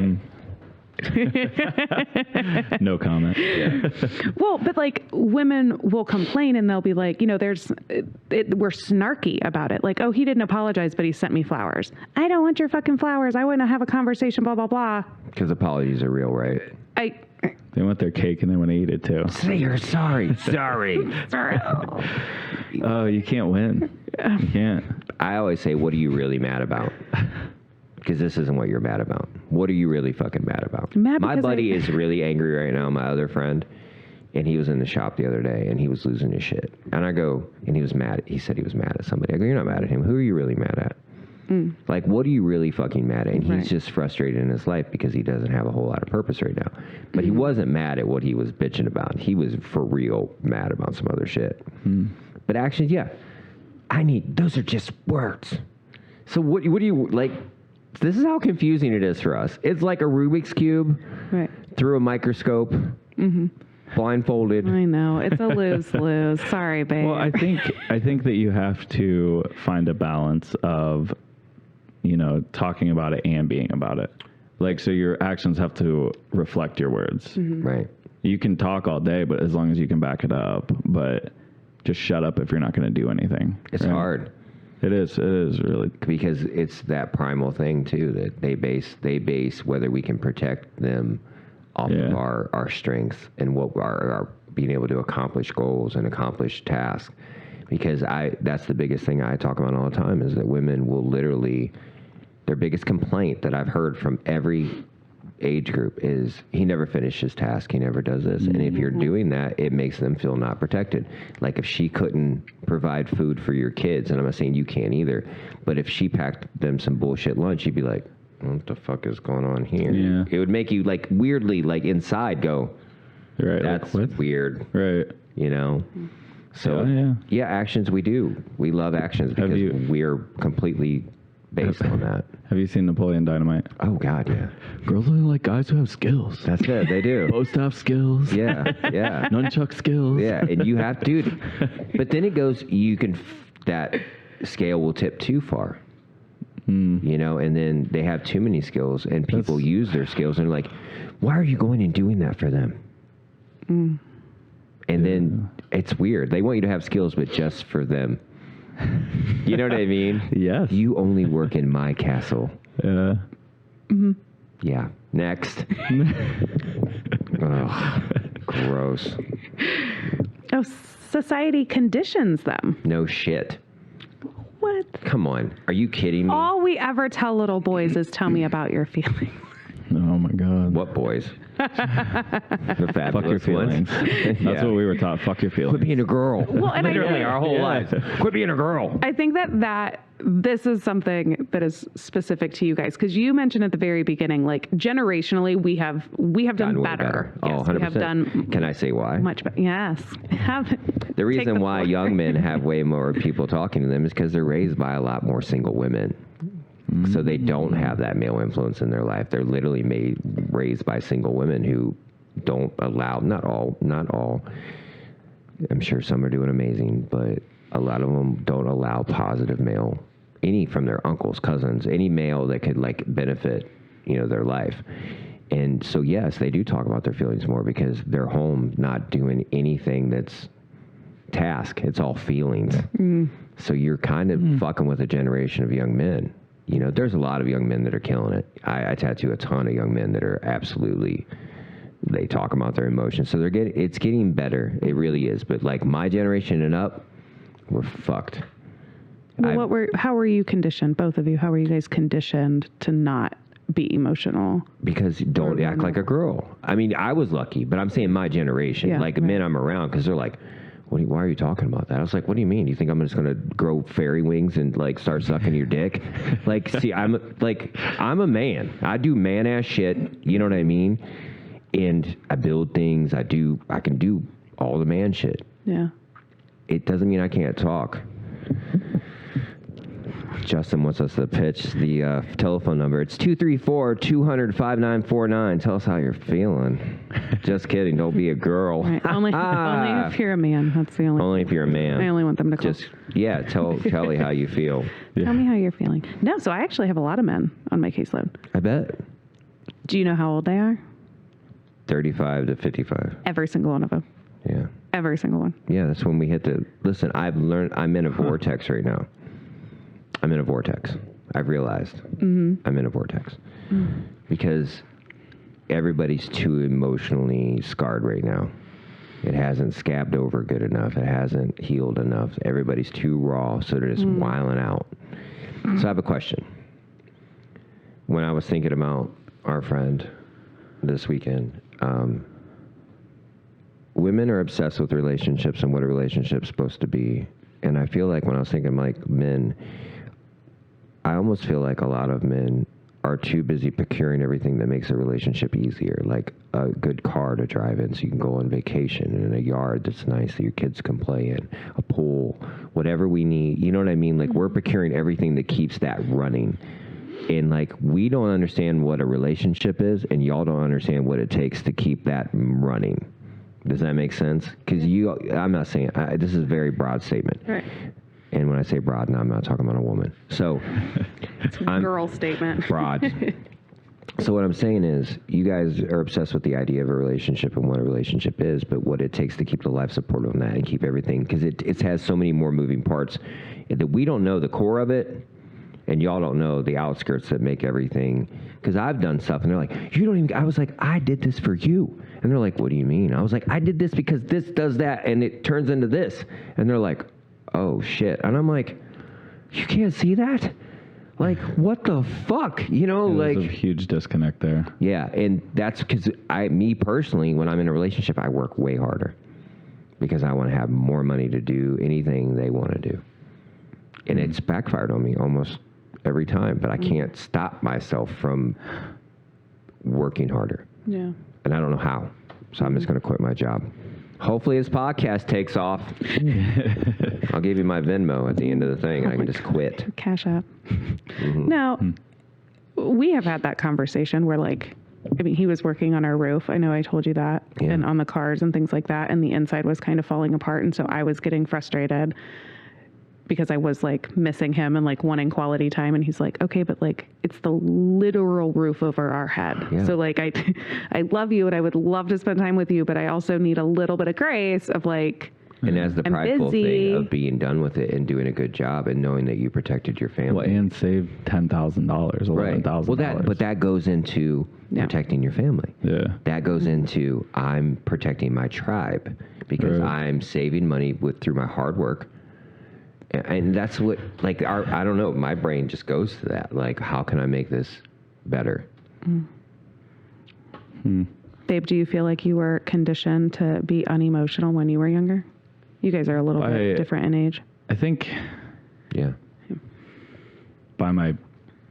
No comment. Yeah. Well, but, like, women will complain and they'll be like, you know, we're snarky about it. Like, oh, he didn't apologize, but he sent me flowers. I don't want your fucking flowers. I want to have a conversation, blah, blah, blah. Because apologies are real, right? They want their cake and they want to eat it too. Say you're sorry. Sorry. Oh, you can't win. You can't. I always say, what are you really mad about? Because this isn't what you're mad about. What are you really fucking mad about? My buddy is really angry right now, my other friend, and he was in the shop the other day, and he was losing his shit. And I go, and he was mad. He said he was mad at somebody. I go, you're not mad at him. Who are you really mad at? Like, what are you really fucking mad at? And he's just frustrated in his life because he doesn't have a whole lot of purpose right now. But he wasn't mad at what he was bitching about. He was for real mad about some other shit. But actually, yeah, those are just words. So what do you, like... This is how confusing it is for us. It's like a Rubik's Cube through a microscope, blindfolded. I know. It's a lose-lose. Sorry, babe. Well, I think that you have to find a balance of, you know, talking about it and being about it. Like, so your actions have to reflect your words. Right. You can talk all day, but as long as you can back it up. But just shut up if you're not going to do anything. It's hard. It is really, because it's that primal thing too that they base whether we can protect them off of our strengths and what our being able to accomplish goals and accomplish tasks. Because that's the biggest thing I talk about all the time is that women will literally, their biggest complaint that I've heard from every age group is he never finished his task, he never does this. And if you're doing that, it makes them feel not protected. Like if she couldn't provide food for your kids, and I'm not saying you can't either, but if she packed them some bullshit lunch, you'd be like, what the fuck is going on here? Yeah. It would make you like weirdly like inside go, Right. that's like, what? weird, Right. you know? So yeah, actions we do. We love actions because we're completely based on that. Have you seen Napoleon Dynamite? Oh God, yeah. Girls only like guys who have skills. That's it. They do. Bow staff skills. Yeah, yeah. Nunchuck skills. Yeah, and you have to. But then it goes. You can. That scale will tip too far. You know, and then they have too many skills, and people use their skills, and they're like, "Why are you going and doing that for them?" And then it's weird. They want you to have skills, but just for them. You know what I mean? Yes. You only work in my castle. Yeah. Yeah. Next. Ugh, gross. Oh, society conditions them. No shit. What? Come on. Are you kidding me? All we ever tell little boys is tell me about your feelings. Oh my God. What boys? The fabulous Fuck your feelings. ones. That's what we were taught. Fuck your Quit feelings. being a girl. Well, and Literally, our whole Yeah. lives. Quit being a girl. I think that this is something that is specific to you guys because you mentioned at the very beginning, like generationally, we have done Way better. Oh, Yes, 100%. we have done Can I say why? much better. Yes, The reason why floor. young men have way more people talking to them is because they're raised by a lot more single women. So they don't have that male influence in their life. They're literally raised by single women who don't allow, not all. I'm sure some are doing amazing, but a lot of them don't allow positive male, any from their uncles, cousins, any male that could like benefit, their life. And so, yes, they do talk about their feelings more because they're home not doing anything that's task. It's all feelings. So you're kind of fucking with a generation of young men. There's a lot of young men that are killing it. I tattoo a ton of young men that are absolutely, they talk about their emotions. So it's getting better. It really is. But like my generation and up, we're fucked. Well, how were you conditioned, both of you? How were you guys conditioned to not be emotional? Because don't act like a girl. I mean, I was lucky, but I'm saying my generation, men I'm around, because they're like, why are you talking about that? I was like, what do you mean? You think I'm just going to grow fairy wings and like start sucking your dick? Like, see, I'm a man. I do man ass shit. You know what I mean? And I build things. I can do all the man shit. Yeah. It doesn't mean I can't talk. Justin wants us to pitch the telephone number. It's 234-200-5949. Tell us how you're feeling. Just kidding. Don't be a girl. Right. Only if you're a man. That's the only. Only if you're a man. I only want them to call. Tell Kelly how you feel. Tell me how you're feeling. No, so I actually have a lot of men on my caseload. I bet. Do you know how old they are? 35 to 55. Every single one of them. Yeah. Every single one. Yeah, that's when we hit listen, I've learned, I'm in a vortex right now. I'm in a vortex. I've realized I'm in a vortex because everybody's too emotionally scarred right now. It hasn't scabbed over good enough. It hasn't healed enough. Everybody's too raw, so they're just wiling out. So I have a question. When I was thinking about our friend this weekend, women are obsessed with relationships and what a relationship's supposed to be. And I feel like when I was thinking like men, I almost feel like a lot of men are too busy procuring everything that makes a relationship easier, like a good car to drive in so you can go on vacation, and in a yard that's nice that your kids can play in, a pool, whatever we need. You know what I mean? Like we're procuring everything that keeps that running. And like we don't understand what a relationship is, and y'all don't understand what it takes to keep that running. Does that make sense? Because I'm not saying, this is a very broad statement. Right. And when I say broad, now I'm not talking about a woman. So, Girl statement. Broad. So what I'm saying is, you guys are obsessed with the idea of a relationship and what a relationship is, but what it takes to keep the life support on that and keep everything, because it has so many more moving parts that we don't know the core of it. And y'all don't know the outskirts that make everything. Because I've done stuff, and they're like, you don't even, I was like, I did this for you. And they're like, what do you mean? I was like, I did this because this does that, and it turns into this. And they're like, oh, shit. And I'm like, you can't see that? Like, what the fuck? You know, There's like. a huge disconnect there. Yeah, and that's because me personally, when I'm in a relationship, I work way harder. Because I want to have more money to do anything they want to do. And it's backfired on me almost every time, but I can't stop myself from working harder. Yeah. And I don't know how. So I'm just going to quit my job. Hopefully this podcast takes off. I'll give you my Venmo at the end of the thing. I can just quit. Cash App. Now, we have had that conversation where, like, I mean, he was working on our roof. I know I told you that. Yeah. And on the cars and things like that. And the inside was kind of falling apart. And so I was getting frustrated because I was like missing him and like wanting quality time. And he's like, okay, but like it's the literal roof over our head. Yeah. So like I love you and I would love to spend time with you, but I also need a little bit of grace of like, And as the I'm prideful busy. thing of being done with it and doing a good job and knowing that you protected your family. Well, and save $10,000, $11,000. Well, but that goes into Yeah. protecting your family. Yeah. That goes into I'm protecting my tribe because Right. I'm saving money through my hard work. And that's what, like, I don't know, my brain just goes to that. Like, how can I make this better? Babe, do you feel like you were conditioned to be unemotional when you were younger? You guys are a little bit different in age. I think Yeah. by my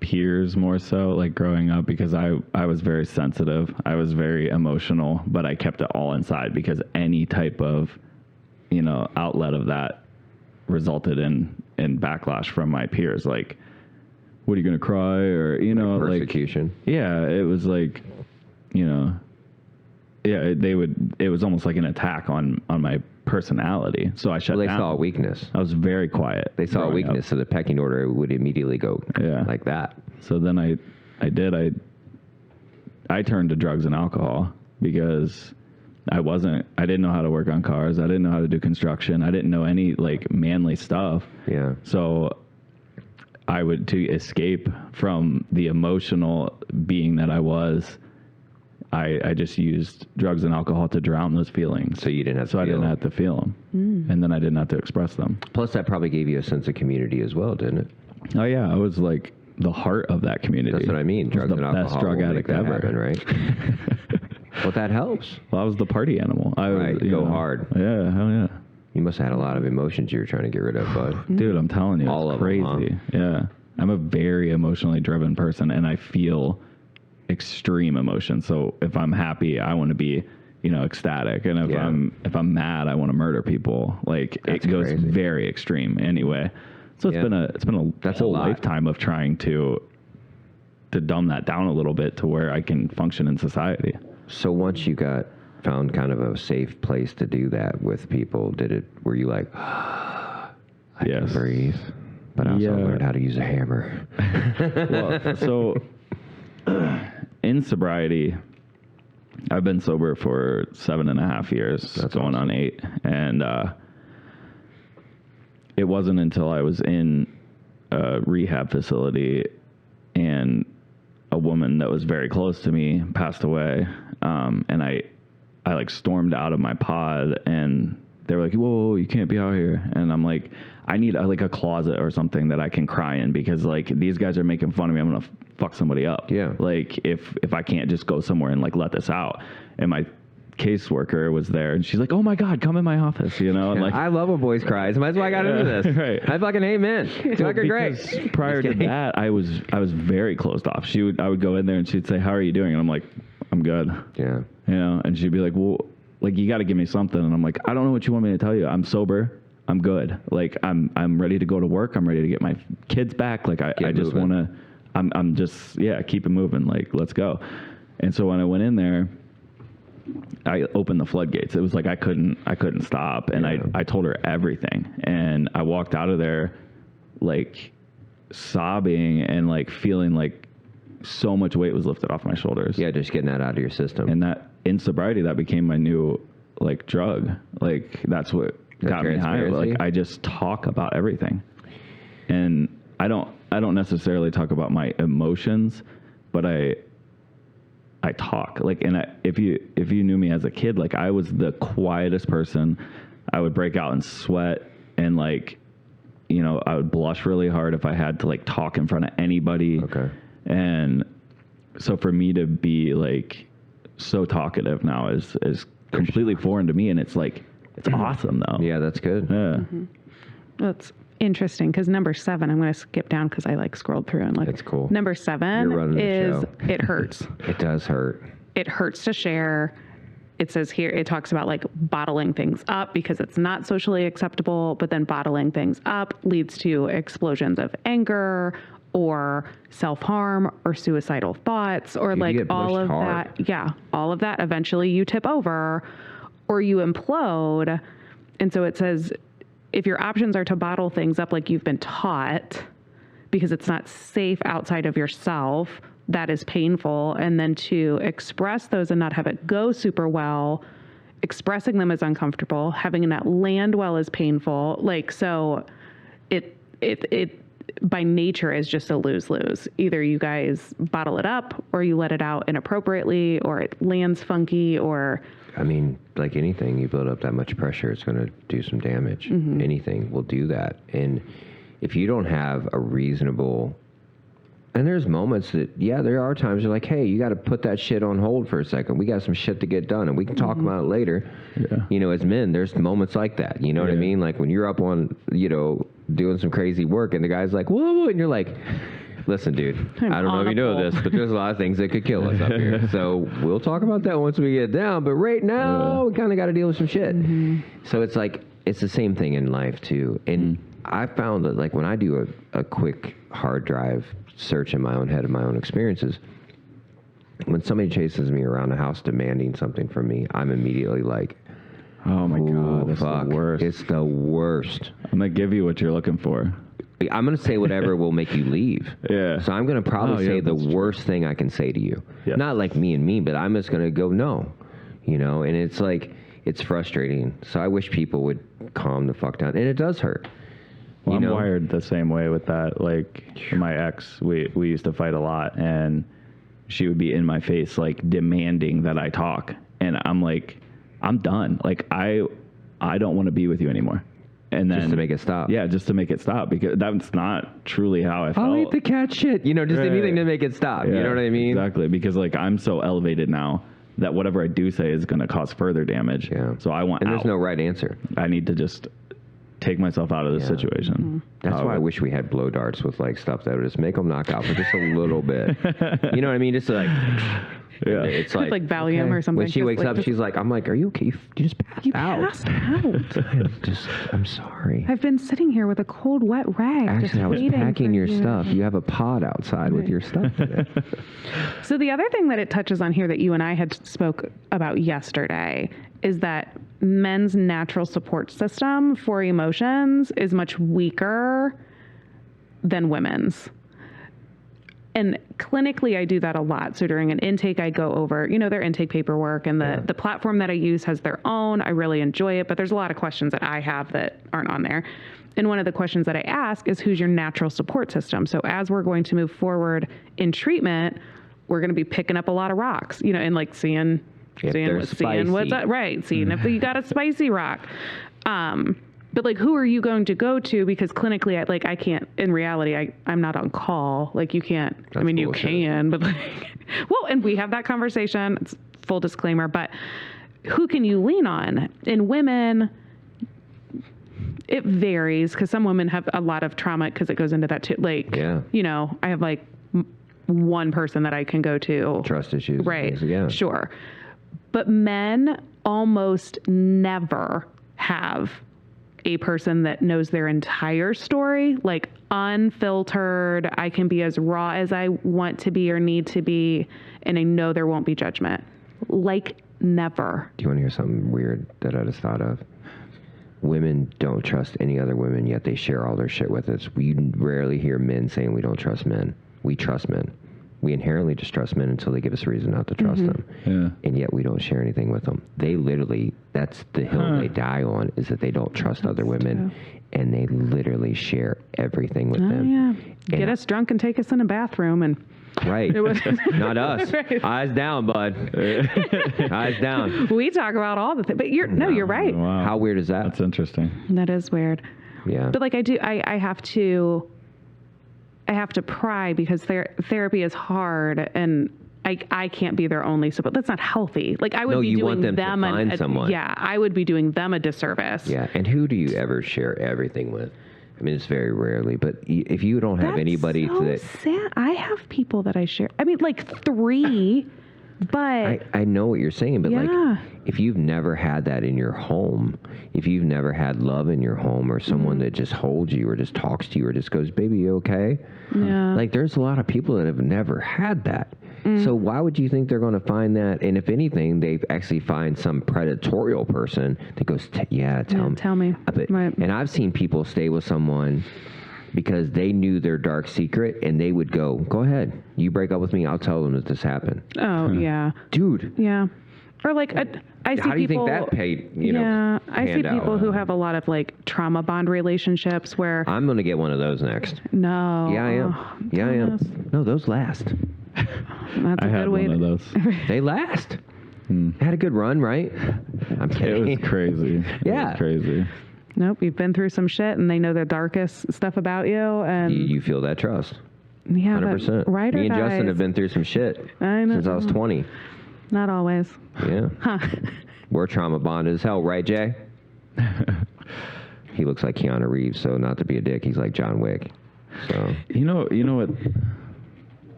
peers more so, like growing up, because I was very sensitive. I was very emotional, but I kept it all inside because any type of, outlet of that resulted in backlash from my peers. Like, what are you going to cry? Or, Persecution. yeah, it was like, yeah, it was almost like an attack on my personality. So I shut Well, they down. saw a weakness. I was very quiet. They saw a growing weakness, up. so the pecking order would immediately go Yeah. like that. So then I turned to drugs and alcohol because I didn't know how to work on cars. I didn't know how to do construction. I didn't know any like manly stuff. Yeah. So to escape from the emotional being that I was, I just used drugs and alcohol to drown those feelings. So you didn't have to I feel didn't them. have to feel them. And then I didn't have to express them. Plus, that probably gave you a sense of community as well, didn't it? Oh yeah, I was like the heart of that community. That's what I mean. I was Drugs the and alcohol best drug will make addict that ever. happen, right? Well, that helps. Well, I was the party animal. I was, Right, go hard. Yeah, hell yeah. You must have had a lot of emotions you were trying to get rid of, bud. Dude, I'm telling you, All it's of them, crazy. Yeah. I'm a very emotionally driven person and I feel extreme emotion. So if I'm happy, I want to be, ecstatic. And if Yeah. if I'm mad, I want to murder people. Like That's it goes crazy. very extreme anyway. So Yeah. it's been a That's a whole lot. lifetime of trying to dumb that down a little bit to where I can function in society. So once you found kind of a safe place to do that with people, were you like, I Yes. can breathe, but I also Yeah. learned how to use a hammer? Well, so in sobriety, I've been sober for 7.5 years, That's going on 8. And it wasn't until I was in a rehab facility and a woman that was very close to me passed away. And I like stormed out of my pod and they were like, whoa, you can't be out here. And I'm like, I need like a closet or something that I can cry in because like these guys are making fun of me. I'm going to fuck somebody up. Yeah. Like if I can't just go somewhere and like let this out. And my caseworker was there and she's like, oh my God, come in my office, And like, I love when boys cry. So that's why I got into this. Right. I fucking hate men. It's fucking because great. prior to that, I was very closed off. I would go in there and she'd say, how are you doing? And I'm like, I'm good. Yeah. And she'd be like, well, like, you got to give me something. And I'm like, I don't know what you want me to tell you. I'm sober. I'm good. Like, I'm ready to go to work. I'm ready to get my kids back. Like, I just moving. want to, I'm just, keep it moving. Like, let's go. And so when I went in there, I opened the floodgates. It was like I couldn't stop. And Yeah. I told her everything. And I walked out of there, like, sobbing and, like, feeling like so much weight was lifted off my shoulders. Yeah, just getting that out of your system. And that in sobriety, that became my new like drug. Like that's what That got me high. transparency? Like I just talk about everything, and I don't don't necessarily talk about my emotions, but I talk. Like, and if you knew me as a kid, like I was the quietest person. I would break out in sweat and like, you know, I would blush really hard if I had to like talk in front of anybody. Okay. And so for me to be like so talkative now is completely foreign to me, and it's like it's awesome though. Yeah, that's good. Yeah. That's interesting because number 7, I'm going to skip down because I like scrolled through and look. It's cool. Number 7 You're running the is show. it hurts. It does hurt. It hurts to share. It says here, it talks about like bottling things up because it's not socially acceptable, but then bottling things up leads to explosions of anger or self-harm or suicidal thoughts or You like get all pushed of hard. that. Yeah. All of that. Eventually you tip over or you implode. And so it says, if your options are to bottle things up like you've been taught because it's not safe outside of yourself, that is painful. And then to express those and not have it go super well, expressing them is uncomfortable. Having that land well is painful. Like, so it by nature is just a lose-lose. Either you guys bottle it up or you let it out inappropriately or it lands funky or... I mean, like anything, you build up that much pressure, it's going to do some damage. Anything will do that. And if you don't have a reasonable... And there's moments that, yeah, there are times you're like, hey, you got to put that shit on hold for a second. We got some shit to get done, and we can talk about it later. Yeah. You know, as men, there's moments like that. You know what I Yeah. mean? Like when you're up on, you know, doing some crazy work, and the guy's like, whoa, and you're like... Listen, dude, I don't know on if you a know pole. this, but there's a lot of things that could kill us up here. So we'll talk about that once we get down. But right now, we kind of got to deal with some shit. So it's like, it's the same thing in life, too. And I found that, like, when I do a quick hard drive search in my own head of my own experiences, when somebody chases me around the house demanding something from me, I'm immediately like, Oh my "Ooh, God, that's fuck. the worst. It's the worst. I'm gonna give you what you're looking for. I'm going to say whatever will make you leave. Yeah. So I'm going to probably Oh, yeah, say the that's true. worst thing I can say to you. Yeah. Not like me and me, but I'm just going to go, no. You know, and it's like, it's frustrating. So I wish people would calm the fuck down. And it does hurt. Well, You I'm know? wired the same way with that. Like my ex, we used to fight a lot, and she would be in my face, like demanding that I talk, and I'm like, I'm done. Like I don't want to be with you anymore. And then Just to make it stop. Yeah, just to make it stop, because that's not truly how I felt. I'll eat the cat shit. You know, just Right. anything to make it stop. You Yeah, know what I mean? Exactly, because like I'm so elevated now that whatever I do say is going to cause further damage. Yeah. So I want And out. there's no right answer. I need to just take myself out of this Yeah. situation. That's why I wish we had blow darts with like stuff that would just make them knock out for just a little bit. You know what I mean? Just like, Yeah. it's With, like, Valium or something, When she just, wakes like, up, just- she's like, I'm like, are you okay? You just passed You out. passed out. I'm sorry. I've been sitting here with a cold, wet rag. just Actually, I was waiting packing for your you. stuff. You have a pod outside with your stuff in it. So the other thing that it touches on here that you and I had spoke about yesterday is that men's natural support system for emotions is much weaker than women's. And clinically, I do that a lot. So during an intake, I go over, you know, their intake paperwork, and the platform that I use has their own. I really enjoy it, but there's a lot of questions that I have that aren't on there. And one of the questions that I ask is, who's your natural support system? So as we're going to move forward in treatment, we're going to be picking up a lot of rocks, you know, and like seeing they're what's up, right? Seeing if you got a spicy rock. But like, who are you going to go to? Because clinically, I can't, in reality, I'm not on call. Like you can't, I That's mean, you bullshit. can, but like, well, and we have that conversation. It's full disclaimer, but who can you lean on? In women, it varies because some women have a lot of trauma because it goes into that too. Like, Yeah. you know, I have like one person that I can go to. Trust issues. and Right. things. Yeah. Sure. But men almost never have a person that knows their entire story, like unfiltered. I can be as raw as I want to be or need to be, and I know there won't be judgment. Like never. Do you want to hear something weird that I just thought of? Women don't trust any other women, yet they share all their shit with us. We rarely hear men saying we don't trust men. We trust men. We inherently distrust men until they give us a reason not to trust them. Yeah. And yet we don't share anything with them. They literally, that's the hill they die on, is that they don't trust other women. And they literally share everything with them. Yeah. Get And us drunk and take us in a bathroom and Right. It was- Not us. Right. Eyes down, bud. Eyes down. we talk about all the things. But you're right. Wow. How weird is that? That's interesting. That is weird. Yeah. But like I have to pry because therapy is hard and I can't be their only support. That's not healthy. Like I would No, be you doing want them to find someone. Yeah, I would be doing them a disservice. Yeah. And who do you ever share everything with? I mean, it's very rarely, but if you don't have That's anybody so that sad. I have people that I share. I mean, like 3, but I know what you're saying, but Yeah. like if you've never had that in your home, if you've never had love in your home or someone that just holds you or just talks to you or just goes, baby, you okay? yeah. Like there's a lot of people that have never had that. So why would you think they're going to find that? And if anything, they actually find some predatorial person that goes, tell me. But, Right. And I've seen people stay with someone because they knew their dark secret and they would go ahead. You break up with me, I'll tell them that this happened. Oh, yeah. Dude, Yeah. Or like I see how do you people, think that paid, yeah, I see panned out? people who have a lot of like trauma bond relationships where I'm going to get one of those next. no. Yeah, I am. oh, Yeah, I goodness. am. No, those last. That's I a had good way one of to those. They last. Had a good run, right? I'm It kidding. was crazy. Yeah. It was crazy. Nope, you've been through some shit and they know the darkest stuff about you and You feel that trust. yeah, 100%. but ride or Me and Justin dies. have been through some shit I know. since I was 20. Not always. Yeah. Huh. We're trauma bonded as hell, right, Jay? He looks like Keanu Reeves, so not to be a dick, he's like John Wick. So, You know what?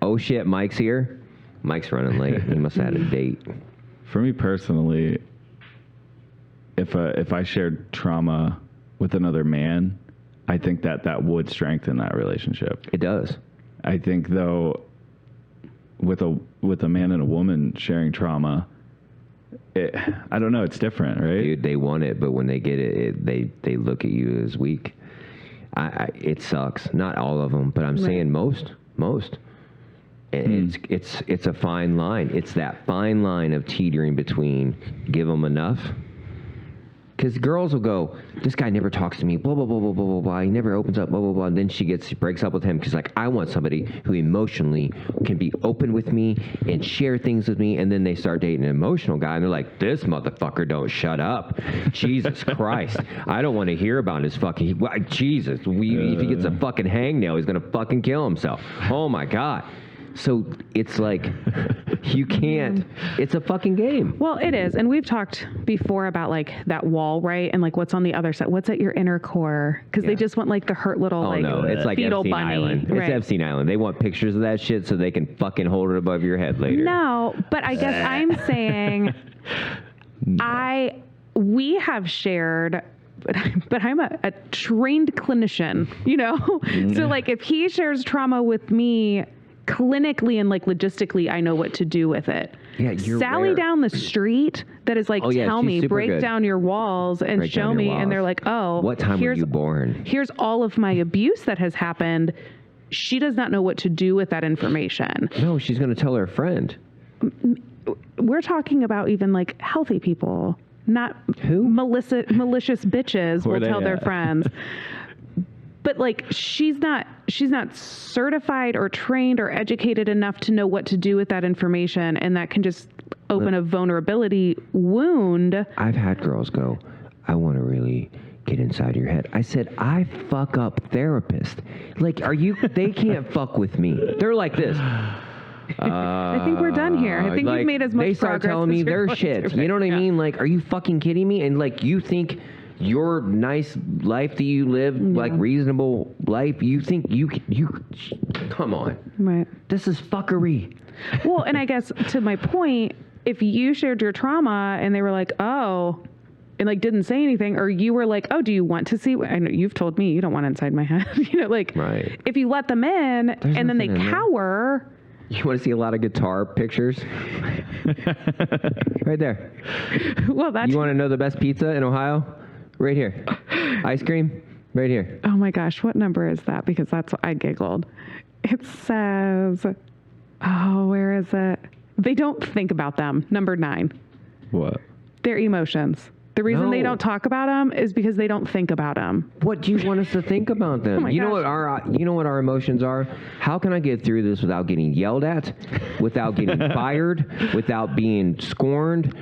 oh shit, Mike's here. Mike's running late. He must have had a date. For me personally, if I shared trauma with another man, I think that would strengthen that relationship. It does. I think though, with a man and a woman sharing trauma, I don't know, it's different, right? Dude, they want it, but when they get it, they look at you as weak. It sucks. Not all of them, but I'm saying most. And it's a fine line. It's that fine line of teetering between give them enough. Because girls will go, this guy never talks to me, blah, blah, blah, blah, blah, blah, blah. He never opens up, blah, blah, blah. And then she breaks up with him because, like, I want somebody who emotionally can be open with me and share things with me. And then they start dating an emotional guy, and they're like, this motherfucker don't shut up. Jesus Christ. I don't want to hear about his fucking, Jesus. If he gets a fucking hangnail, he's going to fucking kill himself. Oh, my God. So it's like, you can't, it's a fucking game. Well, it is. And we've talked before about like that wall, right? And like what's on the other side? What's at your inner core? Because they just want like the hurt little Oh like no, it's like fetal Epstein bunny. Island. It's Right. Epstein Island. They want pictures of that shit so they can fucking hold it above your head later. No, but I guess I'm saying we have shared, but I'm a trained clinician, you know? So like if he shares trauma with me clinically and like logistically, I know what to do with it. Yeah, you're Sally rare. down the street that is like, Oh, yeah, tell she's me, super break good. down your walls and Break show down your me. walls. And they're like, oh, What time were you born? Here's all of my abuse that has happened. She does not know what to do with that information. No, she's going to tell her friend. We're talking about even like healthy people, not Who? malicious bitches Where will they tell their at? friends. But like she's not certified or trained or educated enough to know what to do with that information, and that can just open a vulnerability wound. I've had girls go, I want to really get inside your head. I said, I fuck up therapists. Like, they can't fuck with me. They're like this. I think we're done here. I think Like, you've made as much they start progress telling me as you're their going shit. to. You know what I Yeah. mean? Like, are you fucking kidding me? And like, you think your nice life that you live, like reasonable life, you think you come on. Right. This is fuckery. Well, and I guess to my point, if you shared your trauma and they were like, oh, and like didn't say anything, or you were like, oh, do you want to see? I know you've told me you don't want inside my head. You know, like Right. if you let them in and then they nothing in there. cower. You want to see a lot of guitar pictures? Right there. Well, that's You want to know the best pizza in Ohio? Right here. Ice cream? Right here. oh my gosh, what number is that? Because I giggled. It says, oh, where is it? They don't think about them. Number 9. What? Their emotions. The reason they No. don't talk about them is because they don't think about them. What do you want us to think about them? my You know gosh. what our emotions are? How can I get through this without getting yelled at, without getting fired, without being scorned?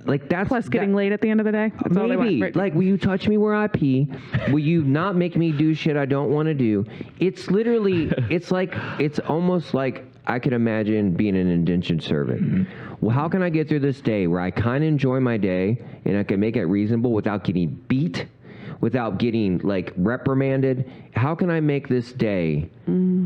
Like that's Plus getting late at the end of the day. That's all they want. maybe Right. like, will you touch me where I pee? Will you not make me do shit I don't want to do? It's literally, it's almost like I could imagine being an indentured servant. Well, how can I get through this day where I kind of enjoy my day and I can make it reasonable without getting beat, without getting like reprimanded? How can I make this day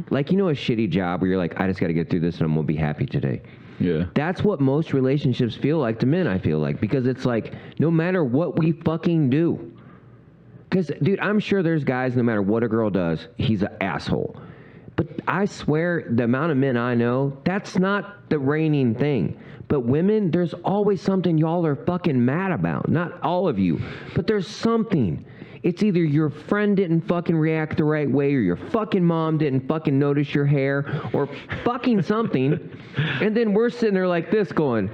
like, you know, a shitty job where you're like, I just got to get through this and I'm gonna be happy today. Yeah. That's what most relationships feel like to men, I feel like, because it's like, no matter what we fucking do. Because, dude, I'm sure there's guys, no matter what a girl does, he's an asshole. But I swear, the amount of men I know, that's not the reigning thing. But women, there's always something y'all are fucking mad about. Not all of you, but there's something. It's either your friend didn't fucking react the right way, or your fucking mom didn't fucking notice your hair, or fucking something. And then we're sitting there like this going,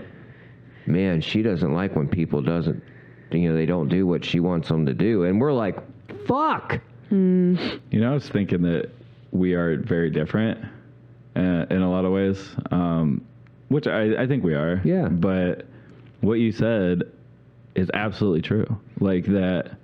man, she doesn't like when people they don't do what she wants them to do. And we're like, fuck. You know, I was thinking that we are very different in a lot of ways, which I think we are. Yeah. But what you said is absolutely true. Like that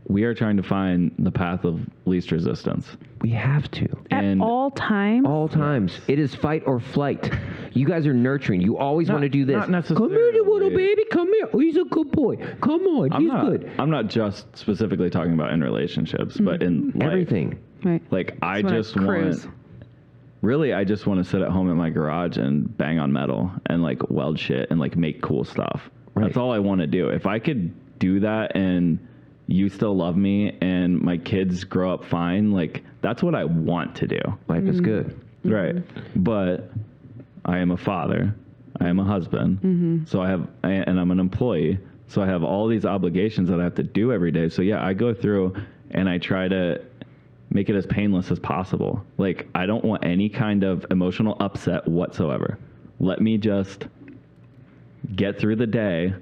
we are trying to find the path of least resistance. We have to. At And all times. All times. It is fight or flight. You guys are nurturing. You always want to do this. not Come here, little necessarily. baby. Come here. Oh, he's a good boy. Come on. He's good. I'm not just specifically talking about in relationships, but in life. Everything. Right. Like I Just wanna just want, cruise. really, I just want to sit at home in my garage and bang on metal and like weld shit and like make cool stuff. Right. That's all I want to do. If I could do that and you still love me and my kids grow up fine, like that's what I want to do. Life is good. Right. But I am a father. I am a husband. So and I'm an employee. So I have all these obligations that I have to do every day. So yeah, I go through and I try to make it as painless as possible. Like I don't want any kind of emotional upset whatsoever. Let me just get through the day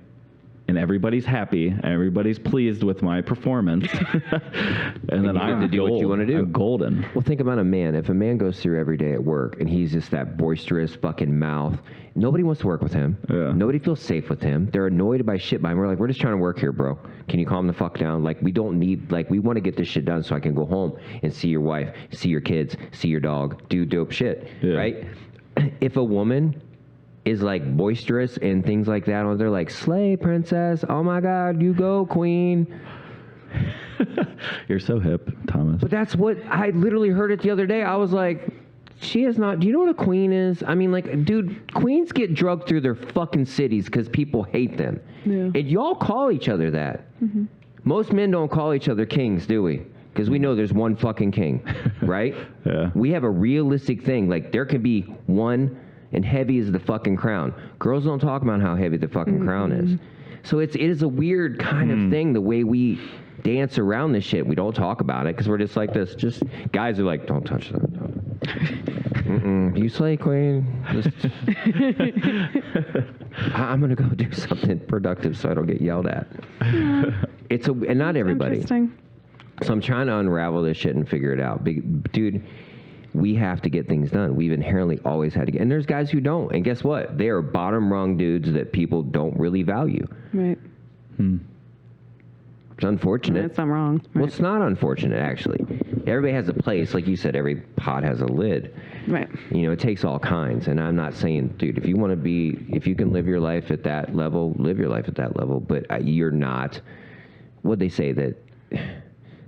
and everybody's happy and everybody's pleased with my performance. and then you I get to do what you wanna do. I'm golden. Well, think about a man. If a man goes through every day at work and he's just that boisterous fucking mouth, nobody wants to work with him. Yeah. Nobody feels safe with him. They're annoyed by shit by him. We're like, we're just trying to work here, bro. Can you calm the fuck down? Like, we don't need, like, we want to get this shit done so I can go home and see your wife, see your kids, see your dog, do dope shit, Yeah. right? If a woman is like boisterous and things like that, or they're like, slay, princess, oh my God, you go, queen. You're so hip, Thomas. But that's what I literally heard it the other day. I was like, she is not. Do you know what a queen is? I mean, like, dude, queens get drugged through their fucking cities because people hate them. Yeah. And y'all call each other that. Most men don't call each other kings, do we? Because we know there's one fucking king, right? Yeah. We have a realistic thing. Like, there can be one, and heavy is the fucking crown. Girls don't talk about how heavy the fucking crown is. So it is a weird kind of thing, the way we dance around this shit. We don't talk about it because we're just like this. Just guys are like, don't touch that. You slay, queen. Just I'm gonna go do something productive so I don't get yelled at. And not everybody. Interesting. So I'm trying to unravel this shit and figure it out. Dude, we have to get things done. We've inherently always had to get, and there's guys who don't. And guess what? They are bottom rung dudes that people don't really value. Right. It's unfortunate. That's not wrong. Well, Right. it's not unfortunate, actually. Everybody has a place. Like you said, every pot has a lid. Right. You know, it takes all kinds. And I'm not saying, dude, if you can live your life at that level, live your life at that level. But you're not, what'd they say, that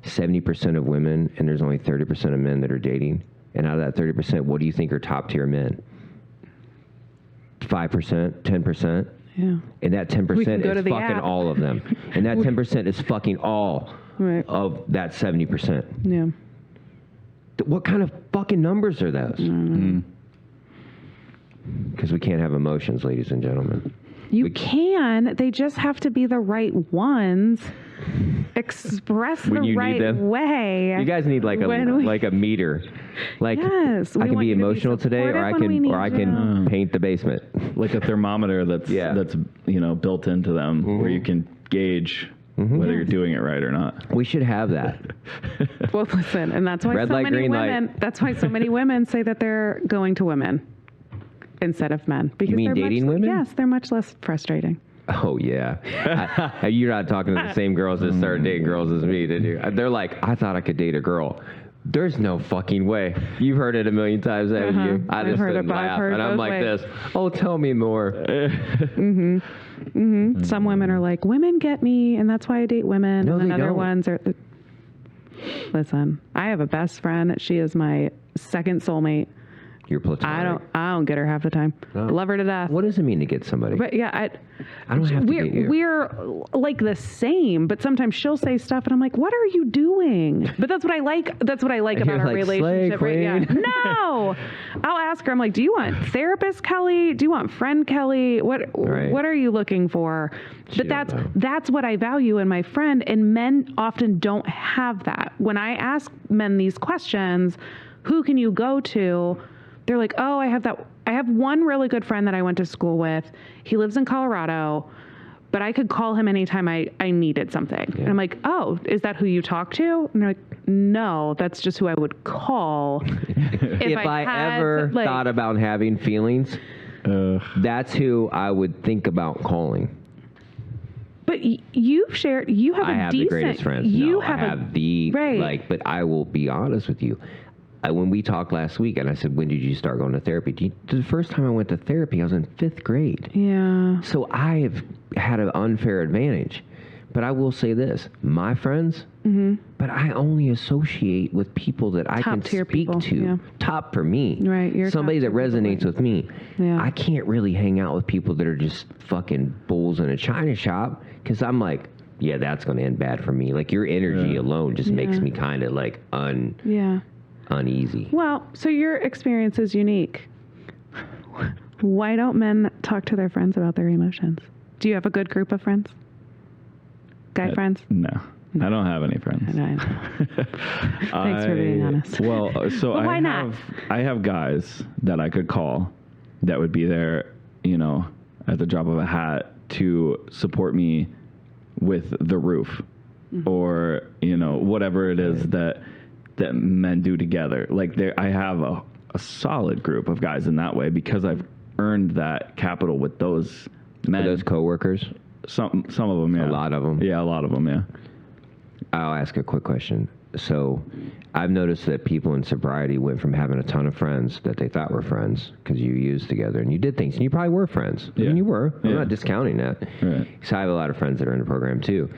70% of women and there's only 30% of men that are dating? And out of that 30%, what do you think are top tier men? 5%, 10%? Yeah. And that 10% We can go is to the fucking app. all of them. And that 10% is fucking all Right. of that 70%. Yeah. What kind of fucking numbers are those? Because we can't have emotions, ladies and gentlemen. You can. They just have to be the right ones. express When the you need right them. way. You guys need like a meter. Like Yes, I we can want be you to be emotional today, or supportive when we need I can paint the basement. Like a thermometer that's Yeah. that's built into them, where you can gauge whether you're doing it right or not. We should have that. Well, listen, and that's why Red so light, many green light. women. That's why so many women say that they're going to women instead of men. Because mean they're dating much, women? Yes, they're much less frustrating. Oh yeah, you're not talking to the same girls that started dating girls as me, did you? They're like, I thought I could date a girl. There's no fucking way. You've heard it a million times, haven't you? I I've just heard didn't it, I've laugh, heard and I'm both like ways. this. Oh, tell me more. Some women are like, women get me, and that's why I date women. No, and then they other don't. ones are. Listen, I have a best friend. She is my second soulmate. You're platonic. I don't get her half the time. No. I love her to death. What does it mean to get somebody? But yeah, I don't have to get you. we're like the same, but sometimes she'll say stuff, and I'm like, "What are you doing?" But that's what I like. That's what I like And about you're our like, "Slay, relationship. Right? Yeah. queen." No, I'll ask her. I'm like, "Do you want therapist Kelly? Do you want friend Kelly? Right. What are you looking for?" But don't know. that's what I value in my friend, and men often don't have that. When I ask men these questions, who can you go to? They're like, oh, I have one really good friend that I went to school with. He lives in Colorado, but I could call him anytime I needed something. And I'm like, oh, is that who you talk to? And they're like, no, that's just who I would call. If I had, ever like- thought about having feelings, that's who I would think about calling. But you have I a have decent, the greatest friends. You No, have I have the right. But I will be honest with you. When we talked last week, and I said, "When did you start going to therapy?" The first time I went to therapy, I was in 5th grade. Yeah. So I have had an unfair advantage. But I will say this: my friends, but I only associate with people that I can Top-tier speak people, to. yeah. Top for me. Right, you're somebody that top-tier people, resonates right. with me. Yeah. I can't really hang out with people that are just fucking bulls in a china shop because I'm like, yeah, that's going to end bad for me. Like your energy alone just makes me kind of like Yeah. uneasy. Well, so your experience is unique. Why don't men talk to their friends about their emotions? Do you have a good group of friends? Guy friends? No, I don't have any friends. I know. Thanks for being honest. Well, so But why not? I have guys that I could call that would be there, at the drop of a hat to support me with the roof or, whatever it is that men do together. Like I have a solid group of guys in that way because I've earned that capital with those men. Are those coworkers? Some of them, yeah. A lot of them? Yeah, a lot of them, yeah. I'll ask a quick question. So I've noticed that people in sobriety went from having a ton of friends that they thought were friends because you used together and you did things and you probably were friends. I Yeah. mean, you were. I'm Yeah. not discounting that. Right. So I have a lot of friends that are in the program too.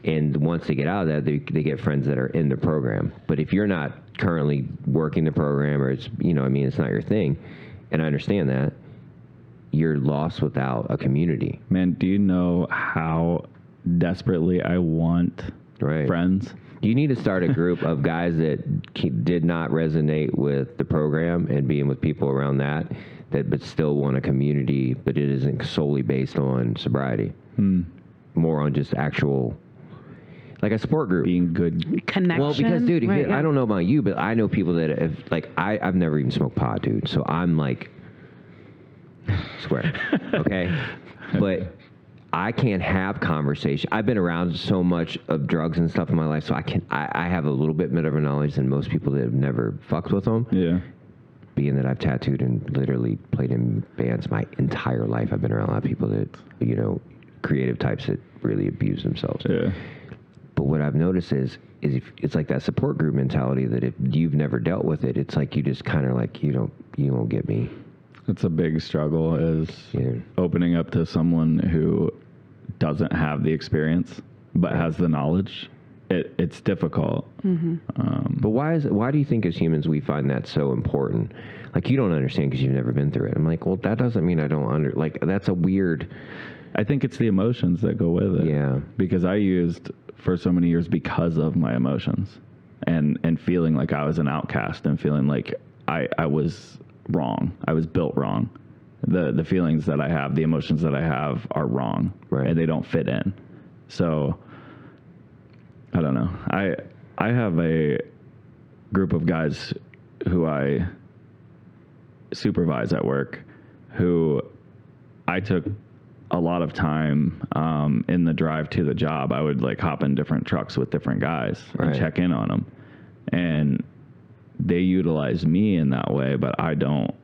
And once they get out of that, they get friends that are in the program. But if you're not currently working the program or it's, it's not your thing, and I understand that, you're lost without a community. Man, do you know how desperately I want Right. friends? You need to start a group of guys that did not resonate with the program and being with people around that but still want a community, but it isn't solely based on sobriety. More on just actual, like a support group. Being good. Connection. Well, because, dude, right, I don't know about you, but I know people that have, like, I've never even smoked pot, dude. So I'm like, swear, okay? But I can't have conversation. I've been around so much of drugs and stuff in my life, so I have a little bit better of a knowledge than most people that have never fucked with them. Yeah. Being that I've tattooed and literally played in bands my entire life, I've been around a lot of people that, creative types that really abuse themselves. Yeah. But what I've noticed is if it's like that support group mentality that if you've never dealt with it, it's like you just kind of like, you won't get me. It's a big struggle is Yeah. opening up to someone who doesn't have the experience but has the knowledge. It's difficult. But why do you think as humans we find that so important? Like, you don't understand because you've never been through it. I'm like, well, that doesn't mean I don't that's a weird. I think it's the emotions that go with it. Yeah. Because I used for so many years because of my emotions and feeling like I was an outcast and feeling like I was wrong. I was built wrong. The feelings that I have, the emotions that I have are wrong. Right. And they don't fit in. So I don't know. I have a group of guys who I supervise at work who I took a lot of time in the drive to the job. I would like hop in different trucks with different guys and check in on them. And they utilize me in that way, but I don't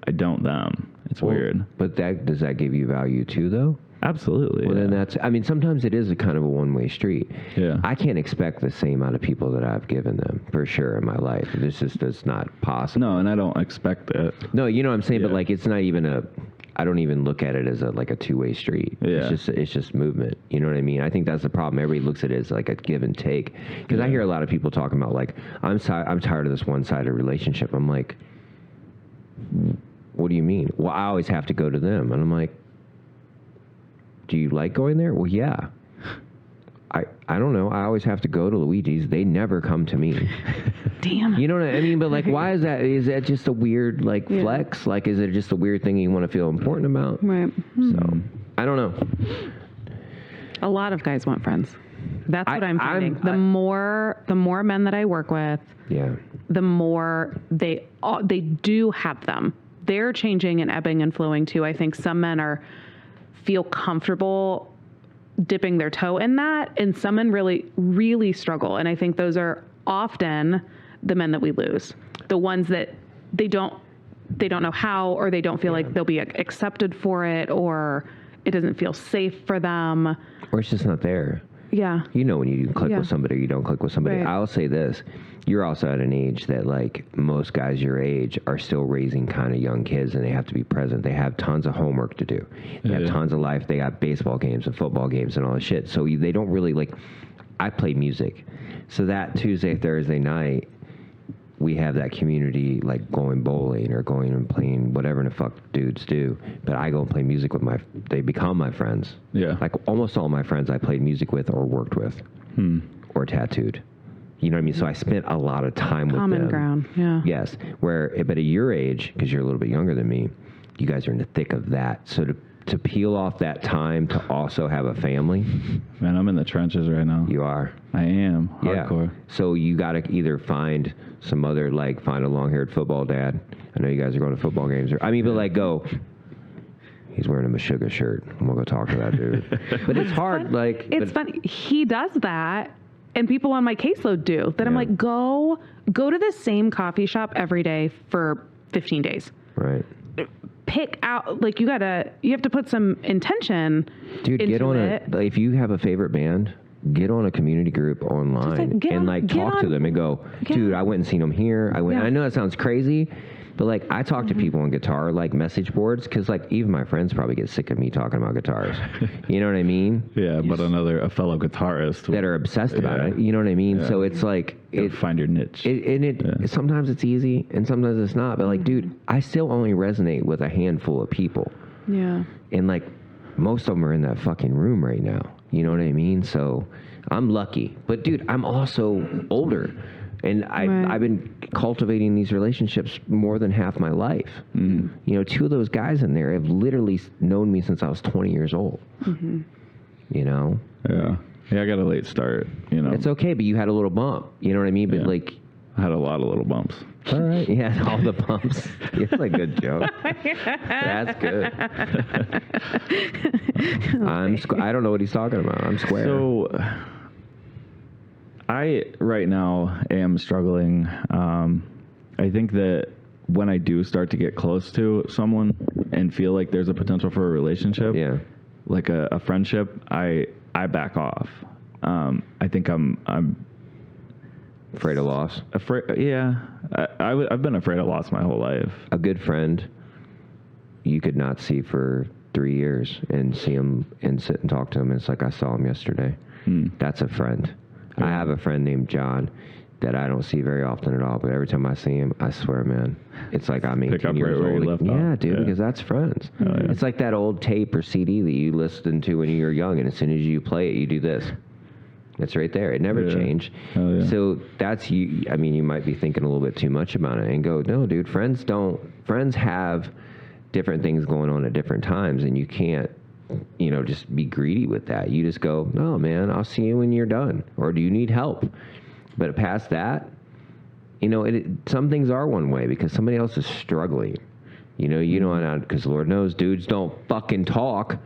them. It's weird. But does that give you value too, though? Absolutely. Well, then sometimes it is a kind of a one-way street. Yeah. I can't expect the same out of people that I've given them, for sure, in my life. This is just not possible. No, and I don't expect it. No, you know what I'm saying? Yeah. But, like, it's not even I don't even look at it as a two-way street. Yeah. It's just movement. You know what I mean? I think that's the problem. Everybody looks at it as like a give and take. Because I hear a lot of people talking about, like, I'm tired of this one-sided relationship. I'm like, what do you mean? Well, I always have to go to them. And I'm like, do you like going there? Well, yeah. I don't know. I always have to go to Luigi's. They never come to me. Damn. You know what I mean? But, like, why is that? Is that just a weird, like, flex? Like, is it just a weird thing you want to feel important about? Right. So, I don't know. A lot of guys want friends. That's what I'm finding. The more men that I work with, the more they do have them. They're changing and ebbing and flowing too. I think some men feel comfortable dipping their toe in that, and some men really, really struggle. And I think those are often the men that we lose. The ones that they don't know how, or they don't feel like they'll be accepted for it, or it doesn't feel safe for them. Or it's just not there. Yeah. You know when you click with somebody or you don't click with somebody. Right. I'll say this. You're also at an age that, like, most guys your age are still raising kind of young kids, and they have to be present. They have tons of homework to do. They have tons of life. They got baseball games and football games and all this shit. So they don't really, like, I play music. So that Tuesday, Thursday night, we have that community, like, going bowling or going and playing whatever the fuck dudes do. But I go and play music with they become my friends. Yeah. Like, almost all my friends I played music with or worked with or tattooed. You know what I mean? So I spent a lot of time with them. Common ground, yeah. Yes. But at your age, because you're a little bit younger than me, you guys are in the thick of that. So to peel off that time to also have a family. Man, I'm in the trenches right now. You are. I am. Hardcore. Yeah. So you got to either find some other, like, find a long-haired football dad. I know you guys are going to football games. Go. He's wearing a Meshuggah shirt. I'm going to go talk to that dude. But it's hard. Like, it's funny. He does that, and people on my caseload do. That I'm like, go to the same coffee shop every day for 15 days. Right. Pick out, like, you have to put some intention. Dude, into get on it. if you have a favorite band, get on a community group online and talk to them and go, dude, I went and seen them here. I know that sounds crazy, but, like, I talk to people on guitar, like, message boards, because, like, even my friends probably get sick of me talking about guitars. You know what I mean? Yeah, but a fellow guitarist that are obsessed about it. You know what I mean? Yeah. So it's like, find your niche. Sometimes it's easy and sometimes it's not. But, like, dude, I still only resonate with a handful of people. Yeah. And, like, most of them are in that fucking room right now. You know what I mean? So I'm lucky. But, dude, I'm also older. And I've been cultivating these relationships more than half my life. Mm. You know, two of those guys in there have literally known me since I was 20 years old. Mm-hmm. You know? Yeah. Yeah, I got a late start, you know. It's okay, but you had a little bump. You know what I mean? But, like... I had a lot of little bumps. All right. Yeah, all the bumps. It's a good joke. That's good. I don't know what he's talking about. I'm square. So... I, right now, am struggling. I think that when I do start to get close to someone and feel like there's a potential for a relationship, like a friendship, I back off. I think I'm afraid of loss. I've been afraid of loss my whole life. A good friend you could not see for 3 years and see him and sit and talk to him. And it's like I saw him yesterday. That's a friend. I have a friend named John that I don't see very often at all, but every time I see him, I swear, man, it's like I'm 18 years old. Yeah, dude, because that's friends. Yeah. It's like that old tape or CD that you listened to when you were young, and as soon as you play it, you do this. It's right there. It never changed. Yeah. So that's you. I mean, you might be thinking a little bit too much about it and go, no, dude, friends have different things going on at different times, and you can't just be greedy with that. You just go, no, man, I'll see you when you're done. Or do you need help? But past that, some things are one way because somebody else is struggling. Because Lord knows dudes don't fucking talk.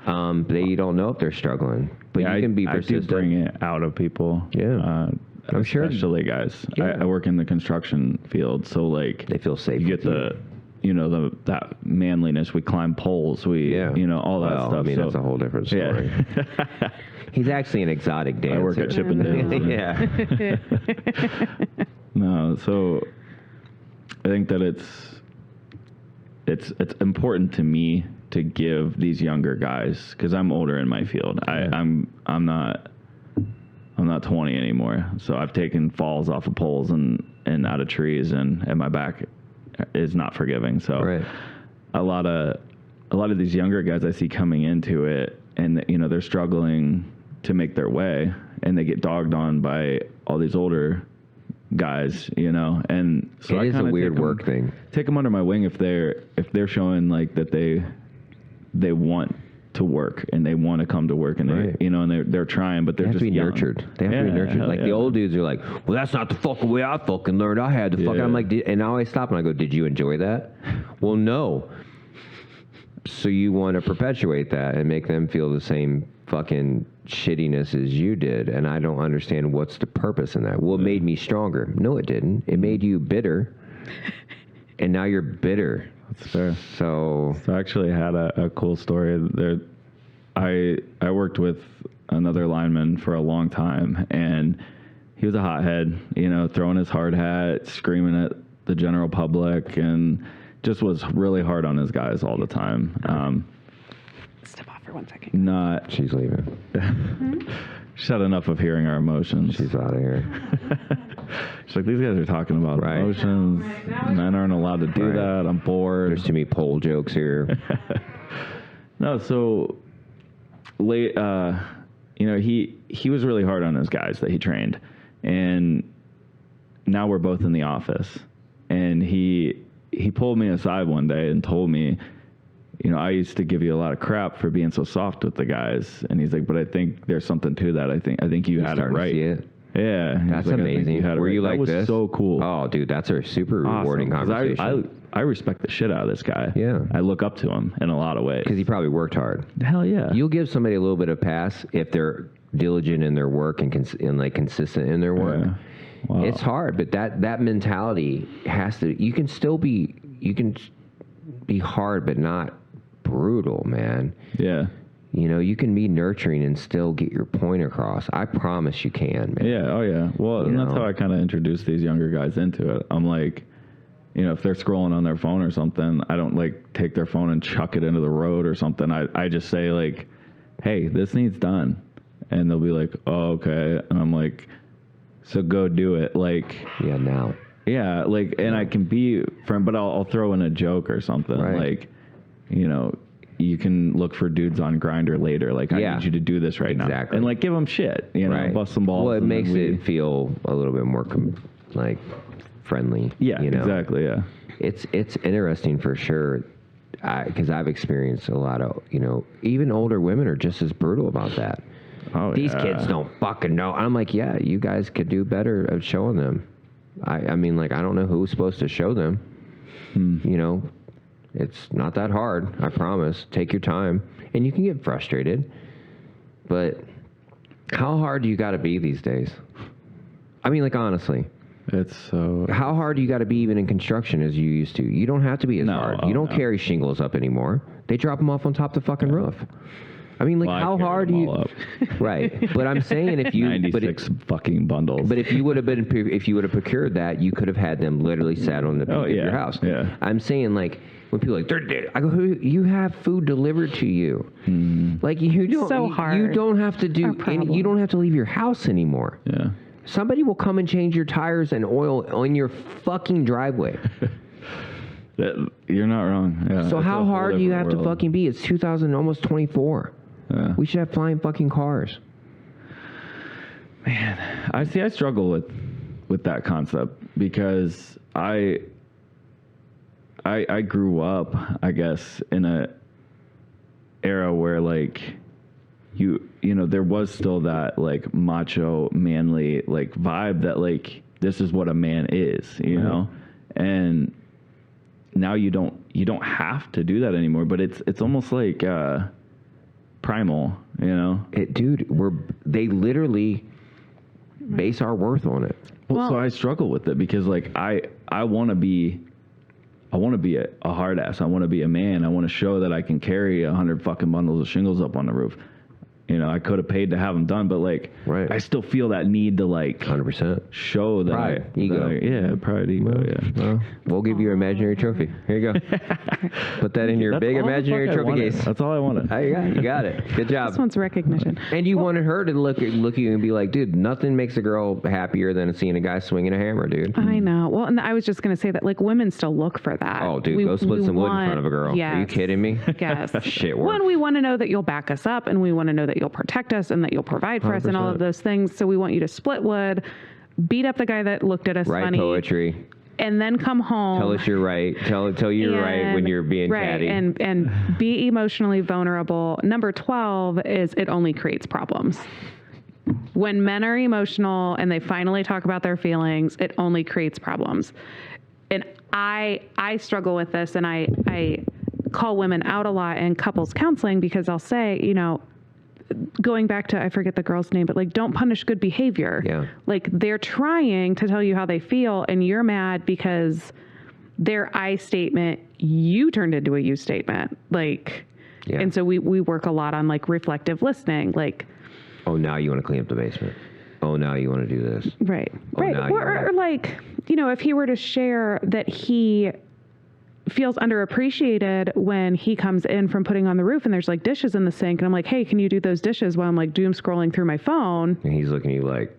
They don't know if they're struggling. But you can be persistent. I do bring it out of people. Yeah. I'm sure. Especially guys. Yeah. I work in the construction field, so like they feel safe. You get that manliness. We climb poles. All that stuff. I mean, that's a whole different story. Yeah. He's actually an exotic dancer. I work at Chippendale. Yeah. No, so I think that it's important to me to give these younger guys, because I'm older in my field. Yeah. I'm not 20 anymore, so I've taken falls off of poles and out of trees, and my back is not forgiving. So right. a lot of these younger guys I see coming into it, and they're struggling to make their way, and they get dogged on by all these older guys, and so it is a weird work thing. Take them under my wing if they're showing like that they want to work and they want to come to work, and right. and they're trying, but they're they have just to be young. nurtured. They have to be nurtured. Like the old dudes are like, well, that's not the fucking way I fucking learned. I had to fucking. I'm like, and now I stop and I go, did you enjoy that? Well, no. So you want to perpetuate that and make them feel the same fucking shittiness as you did, and I don't understand what's the purpose in that. Well, it made me stronger. No, it didn't. It made you bitter, and now you're bitter. That's fair. So I actually had a cool story there. I worked with another lineman for a long time, and he was a hothead, throwing his hard hat, screaming at the general public, and just was really hard on his guys all the time. Step off for 1 second. Not. she's leaving. She's had enough of hearing our emotions. She's out of here. She's like, these guys are talking about emotions. Men aren't allowed to do that. I'm bored. There's too many pole jokes here. No, so late. He was really hard on his guys that he trained, and now we're both in the office, and he pulled me aside one day and told me, I used to give you a lot of crap for being so soft with the guys. And he's like, but I think there's something to that. I think you had it right. See it? Yeah. That's amazing. Were you like this? That was so cool. Oh, dude, that's a super rewarding conversation. I respect the shit out of this guy. Yeah. I look up to him in a lot of ways. Because he probably worked hard. Hell yeah. You'll give somebody a little bit of pass if they're diligent in their work and consistent in their work. Yeah. Wow. It's hard, but that mentality has to. You can be hard, but not brutal, man. Yeah. You can be nurturing and still get your point across. I promise you can, man. Yeah. Oh yeah. Well, and that's how I kind of introduce these younger guys into it. I'm like, if they're scrolling on their phone or something, I don't like take their phone and chuck it into the road or something. I just say like, hey, this needs done. And they'll be like, oh, okay. And I'm like, so go do it. Like, yeah, now. Yeah. Like, and I can be firm, but I'll throw in a joke or something. Right. Like, you can look for dudes on Grindr later. Like, I need you to do this right now. And like, give them shit, bust some balls. Well, it makes it feel a little bit more friendly. Yeah, exactly. Yeah. It's interesting for sure. Because I've experienced a lot of, even older women are just as brutal about that. Oh, These kids don't fucking know. I'm like, yeah, you guys could do better at showing them. I mean, like, I don't know who's supposed to show them. It's not that hard, I promise. Take your time. And you can get frustrated. But how hard do you got to be these days? I mean, like, honestly. It's so... How hard do you got to be even in construction as you used to? You don't have to be as hard. You don't carry shingles up anymore. They drop them off on top of the fucking roof. I mean, like, how hard do you... Right. But I'm saying if you... 96 fucking bundles. But if you would have procured that, you could have had them literally sat on the peak of your house. Yeah. I'm saying, like, when people are like, I go, you have food delivered to you. Like, you don't... So hard. You don't have to do... you don't have to leave your house anymore. Yeah. Somebody will come and change your tires and oil on your fucking driveway. You're not wrong. Yeah, so how hard do you have to fucking be? It's almost 24. Yeah. We should have flying fucking cars. Man, I struggle with that concept because I grew up, I guess, in era where like you know there was still that like macho manly like vibe that like this is what a man is, you know, and now you don't have to do that anymore, but it's almost like primal, you know. Dude, they literally base our worth on it. Well, so I struggle with it because like I want to be a hard ass. I want to be a man. I want to show that I can carry 100 fucking bundles of shingles up on the roof. You know, I could have paid to have them done, but like, I still feel that need to like 100% show that pride, ego. Pride, ego. Well, we'll give you an imaginary trophy. Here you go. Put that in your big imaginary trophy case. That's all I wanted. You got it. Good job. This one's recognition. And you wanted her to look at you and be like, dude, nothing makes a girl happier than seeing a guy swinging a hammer, dude. I know. Well, and I was just going to say that like women still look for that. Oh, dude, go split some wood in front of a girl. Yes. Are you kidding me? Yes. Shit works. One, we want to know that you'll back us up, and we want to know that you'll protect us and that you'll provide for us and all of those things. So we want you to split wood, beat up the guy that looked at us Write funny. poetry. And then come home. Tell us you're right. Tell you're right when you're being catty. And be emotionally vulnerable. Number 12 is it only creates problems. When men are emotional and they finally talk about their feelings, it only creates problems. And I struggle with this, and I call women out a lot in couples counseling because I'll say, you know, going back to, I forget the girl's name, but like, don't punish good behavior. Yeah. Like they're trying to tell you how they feel and you're mad because their I statement, you turned into a you statement. Like, and so we work a lot on like reflective listening. Like, oh, now you want to clean up the basement. Oh, now you want to do this. Right. Oh, right. Or like, you know, if he were to share that he feels underappreciated when he comes in from putting on the roof and there's like dishes in the sink and I'm like, hey, can you do those dishes while I'm like doom scrolling through my phone? And he's looking at you like,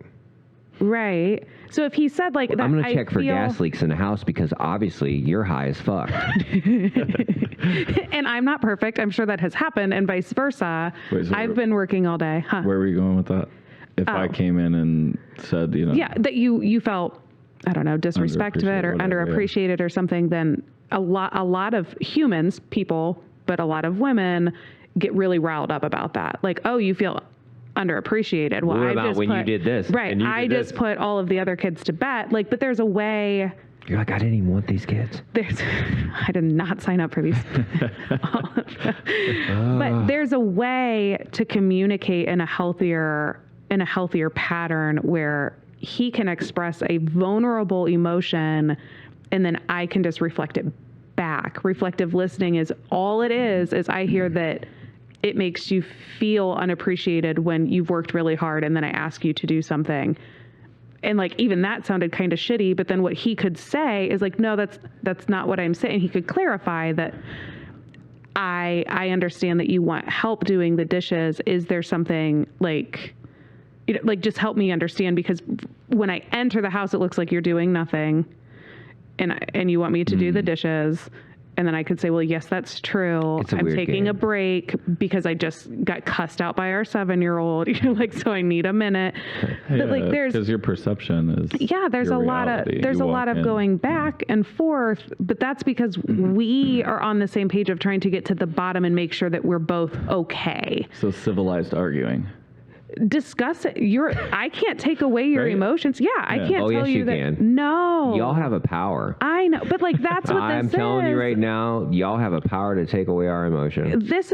right. So if he said like, that, I'm going to check for gas leaks in the house because obviously you're high as fuck. And I'm not perfect. I'm sure that has happened and vice versa. Wait, so I've been working all day. Huh? Where were you going with that? If I came in and said, you know. Yeah, that you felt, I don't know, disrespected or underappreciated or something, then a lot of humans, people, but a lot of women get really riled up about that. Like, oh, you feel underappreciated. Well, what about when you did this? Right. I just put all of the other kids to bed. Like, but there's a way. You're like, I didn't even want these kids. I did not sign up for these. But there's a way to communicate in a healthier pattern where he can express a vulnerable emotion and then I can just reflect it back. Reflective listening is all it is I hear that it makes you feel unappreciated when you've worked really hard and then I ask you to do something. And like, even that sounded kind of shitty, but then what he could say is like, no, that's not what I'm saying. He could clarify that I understand that you want help doing the dishes. Is there something like, you know, like just help me understand, because when I enter the house, it looks like you're doing nothing and you want me to do the dishes. And then I could say, well, yes, that's true. I'm taking a break because I just got cussed out by our 7-year-old, you know, like, so I need a minute. But like, because your perception is, there's a lot of going back and forth, but that's because we are on the same page of trying to get to the bottom and make sure that we're both okay. So civilized arguing. Discuss it. I can't take away your emotions. Yeah, I can't tell you that. Can. No. Y'all have a power. I know, but like that's what I'm telling you right now, y'all have a power to take away our emotions. This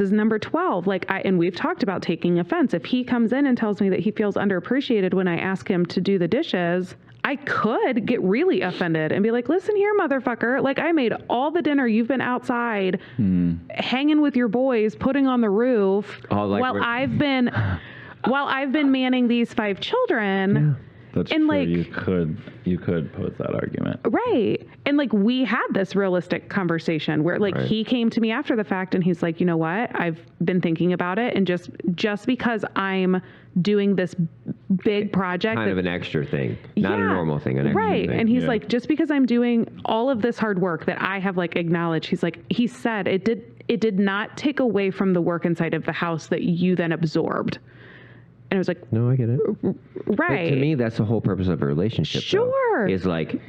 is number 12. Like and we've talked about taking offense. If he comes in and tells me that he feels underappreciated when I ask him to do the dishes, I could get really offended and be like, listen here, motherfucker. Like, I made all the dinner. You've been outside hanging with your boys, putting on the roof while I've been manning these 5 children. Yeah. That's and true. Like, you could pose that argument. Right. And like, we had this realistic conversation where like he came to me after the fact and he's like, you know what? I've been thinking about it. And just because I'm doing this big project, kind of an extra thing, not a normal thing, an extra thing. And he's like, just because I'm doing all of this hard work that I have like acknowledged, he said it did not take away from the work inside of the house that you then absorbed. And I was like, no, I get it. Right. But to me, that's the whole purpose of a relationship. Sure. Is like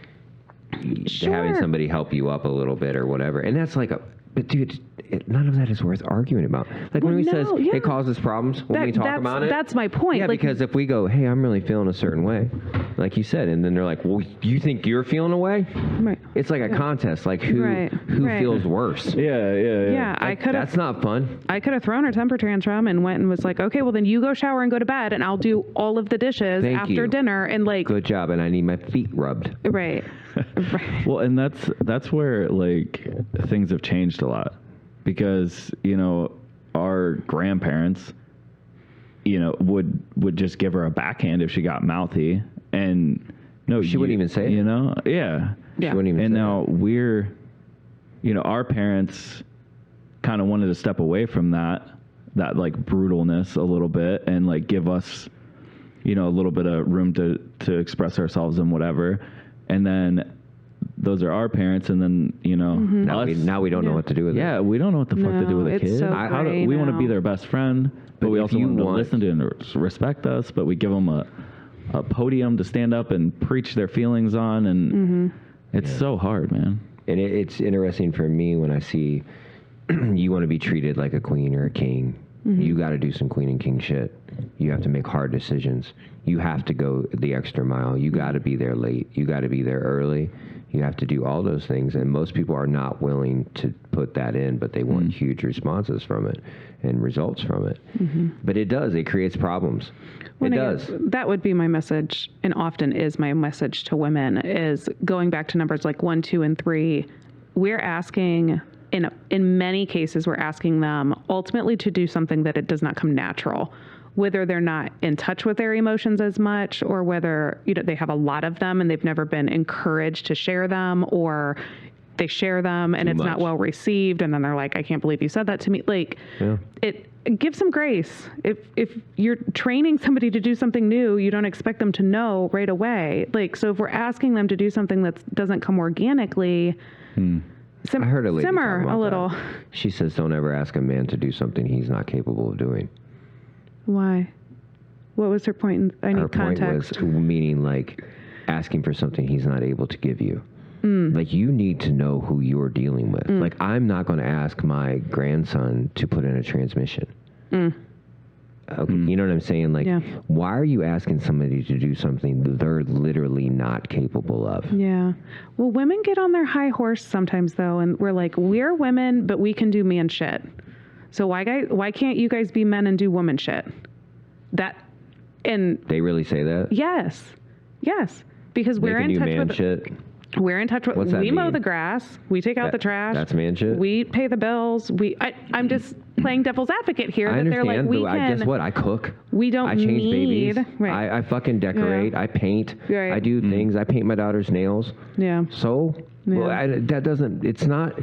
having somebody help you up a little bit or whatever. And that's like but dude, none of that is worth arguing about. Like when we says yeah. it causes problems when we talk about it. That's my point. Yeah, like, because if we go, hey, I'm really feeling a certain way, like you said, and then they're like, well, you think you're feeling a way? right. It's like a contest, like who Right. feels worse. Yeah, I Like, could have. that's not fun. I could have thrown a temper tantrum and went and was like, okay, well then you go shower and go to bed, and I'll do all of the dishes Thank after you. dinner, and like, Good job, and I need my feet rubbed. right, right. Well, and that's where like things have changed a lot, because our grandparents, would just give her a backhand if she got mouthy, and She wouldn't even say it. yeah. Yeah. She wouldn't even And say now we're, our parents kind of wanted to step away from that like brutalness a little bit, and like give us, a little bit of room to express ourselves and whatever. And then those are our parents, and then Now us. we don't know what to do with it. Yeah, we don't know what the fuck to do No, with a it's kid. so gray We want to be now. their best friend, but we if also you want them to want- listen to and respect us. But we give them a podium to stand up and preach their feelings on, and it's so hard, man. And it's interesting for me when I see you want to be treated like a queen or a king. You got to do some queen and king shit. You have to make hard decisions. You have to go the extra mile. You got to be there late. You got to be there early. You have to do all those things. And most people are not willing to put that in, but they want huge responses from it and results from it. But it does. It creates problems. Well, It I does. guess that would be my message, and often is my message to women, is going back to numbers like 1, 2, and 3. We're asking, in many cases, we're asking them ultimately to do something that it does not come natural, whether they're not in touch with their emotions as much, or whether they have a lot of them and they've never been encouraged to share them, or they share them and it's not much. well received, and then they're like, I can't believe you said that to me. Like, Yeah. give some grace. If you're training somebody to do something new, you don't expect them to know right away. Like, so if we're asking them to do something that doesn't come organically, I heard a lady simmer talk about a little. that. She says, don't ever ask a man to do something he's not capable of doing. Why? What was her point? I need Her context. point was meaning like asking for something he's not able to give you. Like you need to know who you're dealing with. Like I'm not going to ask my grandson to put in a transmission. Okay, you know what I'm saying? Like, Yeah. why are you asking somebody to do something they're literally not capable of? Yeah. Well, women get on their high horse sometimes, though, and we're like, we're women, but we can do man shit. So why can't you guys be men and do woman shit? And They really say that? yes, because They we're can in do touch man with. shit. We're in touch with. What's that We mow mean? the grass. We take out the trash. That's man shit? We pay the bills. I'm just playing devil's advocate here. I that they're understand, like, we but can. guess what? I cook. We don't I change need. babies. Right. I fucking decorate. Yeah. I paint. Right. I do things. I paint my daughter's nails. Yeah. So, well, Yeah. that doesn't, it's not,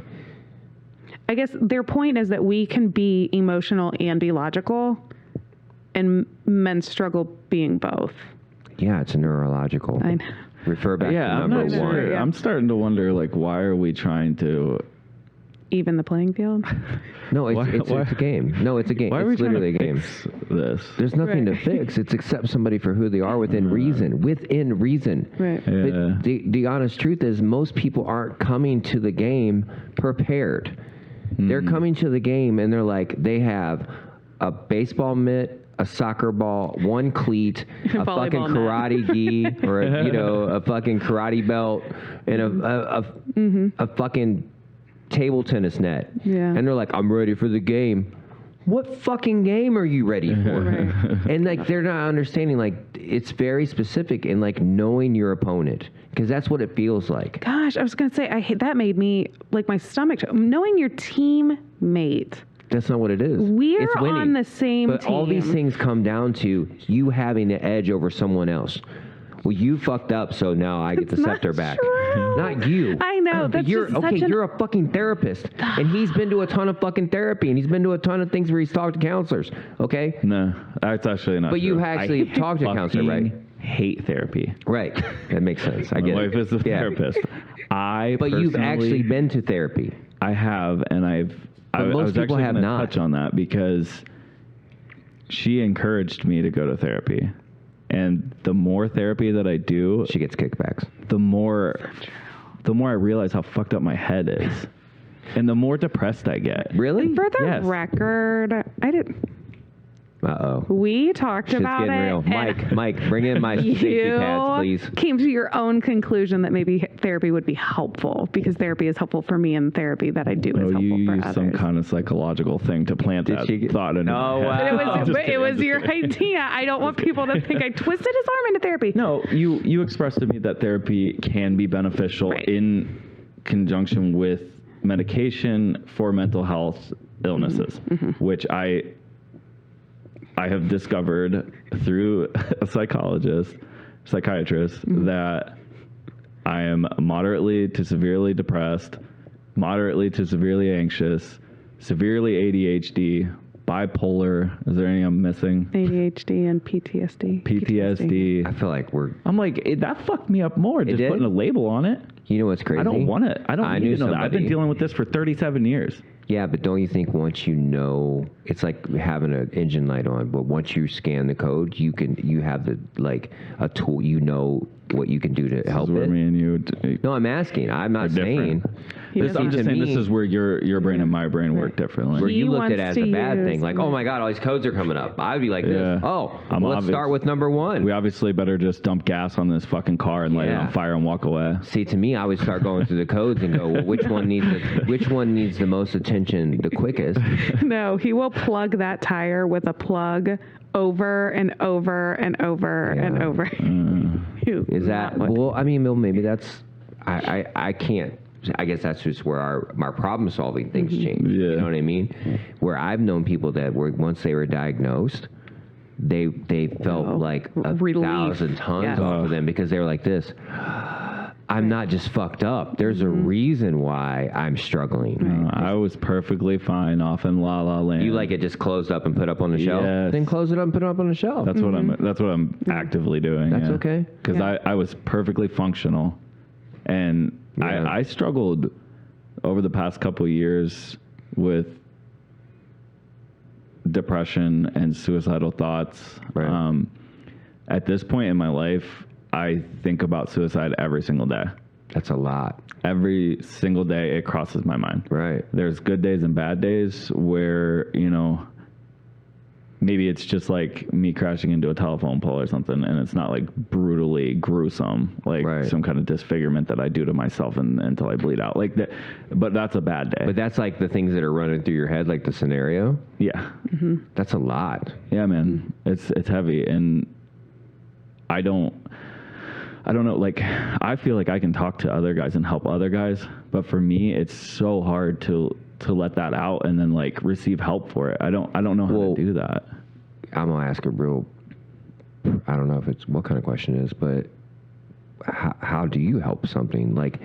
I guess their point is that we can be emotional and be logical, and men struggle being both. yeah, it's neurological. I know. Refer back Yeah, to I'm number not one. sure. Yeah. I'm starting to wonder, like, why are we trying to? Even the playing field. No, it's, Why- it's, why- it's a game. No, it's a game. Why are we It's trying literally to a game. fix this? There's nothing Right. to fix. It's accept somebody for who they are within reason. Within reason. Right. Yeah. But the honest truth is most people aren't coming to the game prepared. They're coming to the game and they're like, they have a baseball mitt, a soccer ball, one cleat, a fucking Volleyball net. karate gi, or a fucking karate belt, and a fucking table tennis net. Yeah. And they're like, I'm ready for the game. What fucking game are you ready for? Right. And like they're not understanding, like it's very specific in like knowing your opponent, because that's what it feels like. Gosh, I was gonna say that made me like my stomach. Knowing your teammate. That's not what it is. We're It's winning. on the same But all these team. things come down to you having the edge over someone else. Well, you fucked up, so now I get the It's not scepter back. true. Not you. I know, But that's you're just okay. such an- You're a fucking therapist, and he's been to a ton of fucking therapy, and he's been to a ton of things where he's talked to counselors. Okay, No, that's actually not. but you true. actually I talked to a counselor, right? fucking Hate therapy. Right. That makes sense. I My get wife it. is the Yeah. therapist. But you've actually been to therapy. I have, and I most was people actually have going to not. touch on that because she encouraged me to go to therapy, and the more therapy that I do, She gets kickbacks. the more I realize how fucked up my head is. And the more depressed I get. Really? For the Yes. record, I didn't. Uh-oh. We talked Shit's about getting it. real. and Mike, bring in my safety pads, please. came to your own conclusion that maybe therapy would be helpful because therapy is helpful for me and therapy that I do is Oh, helpful you for used others. some kind of psychological thing to plant Did that she get- thought in my Oh, head. wow. But it was, I'm just kidding, it I'm was just your kidding. idea. I don't want people to think I twisted his arm into therapy. No, you expressed to me that therapy can be beneficial Right. in conjunction with medication for mental health illnesses, which I have discovered through a psychiatrist, that I am moderately to severely depressed, moderately to severely anxious, severely ADHD, bipolar. Is there any I'm missing? ADHD and PTSD. PTSD. I feel like I'm like, that fucked me up more. Just did? putting a label on it. you know what's crazy? I don't want it. I don't need knew to know that. I've been somebody- dealing with this for 37 years. Yeah, but don't you think once you know, it's like having an engine light on, but once you scan the code, you have the, like, a tool, you know what you can do to help This is where it. me and you. No, I'm asking. I'm not Are different. saying. He I'm doesn't- just to saying me- this is where your brain and my brain work differently. Where He you looked at it wants as to a bad use- thing, like, oh my God, all these codes are coming up. I'd be like this. Yeah. Oh, I'm let's obvious. start with number one. We obviously better just dump gas on this fucking car and light it Yeah. on fire and walk away. See, to me, I would start going through the codes and go, well, which one needs the most attention the quickest? No, he will plug that tire with a plug over and over and over and Yeah. over. Is that well? I mean, maybe that's I can't. I guess that's just where our problem solving things change. Yeah. You know what I mean? Where I've known people that were once they were diagnosed, they felt Oh, like a relief. 1,000 tons Yes. off of them because they were like this. I'm not just fucked up. There's a reason why I'm struggling. I was perfectly fine off in La La Land. You like it just closed up and put up on the shelf? Yes. Then close it up and put it up on the shelf. That's what I'm actively doing. That's okay. Because Yeah. I was perfectly functional, and Yeah. I struggled over the past couple years with depression and suicidal thoughts. Right. At this point in my life, I think about suicide every single day. That's a lot. Every single day, it crosses my mind. Right. There's good days and bad days where, maybe it's just like me crashing into a telephone pole or something, and it's not like brutally gruesome, like Right. some kind of disfigurement that I do to myself until I bleed out. Like that, but that's a bad day. But that's like the things that are running through your head, like the scenario. yeah, That's a lot. yeah, man, it's heavy, and I don't know. Like, I feel like I can talk to other guys and help other guys, but for me, it's so hard to let that out and then like receive help for it. I don't know how Well, to do that. I'm gonna ask a real. I don't know if it's what kind of question it is, but how do you help something? Like,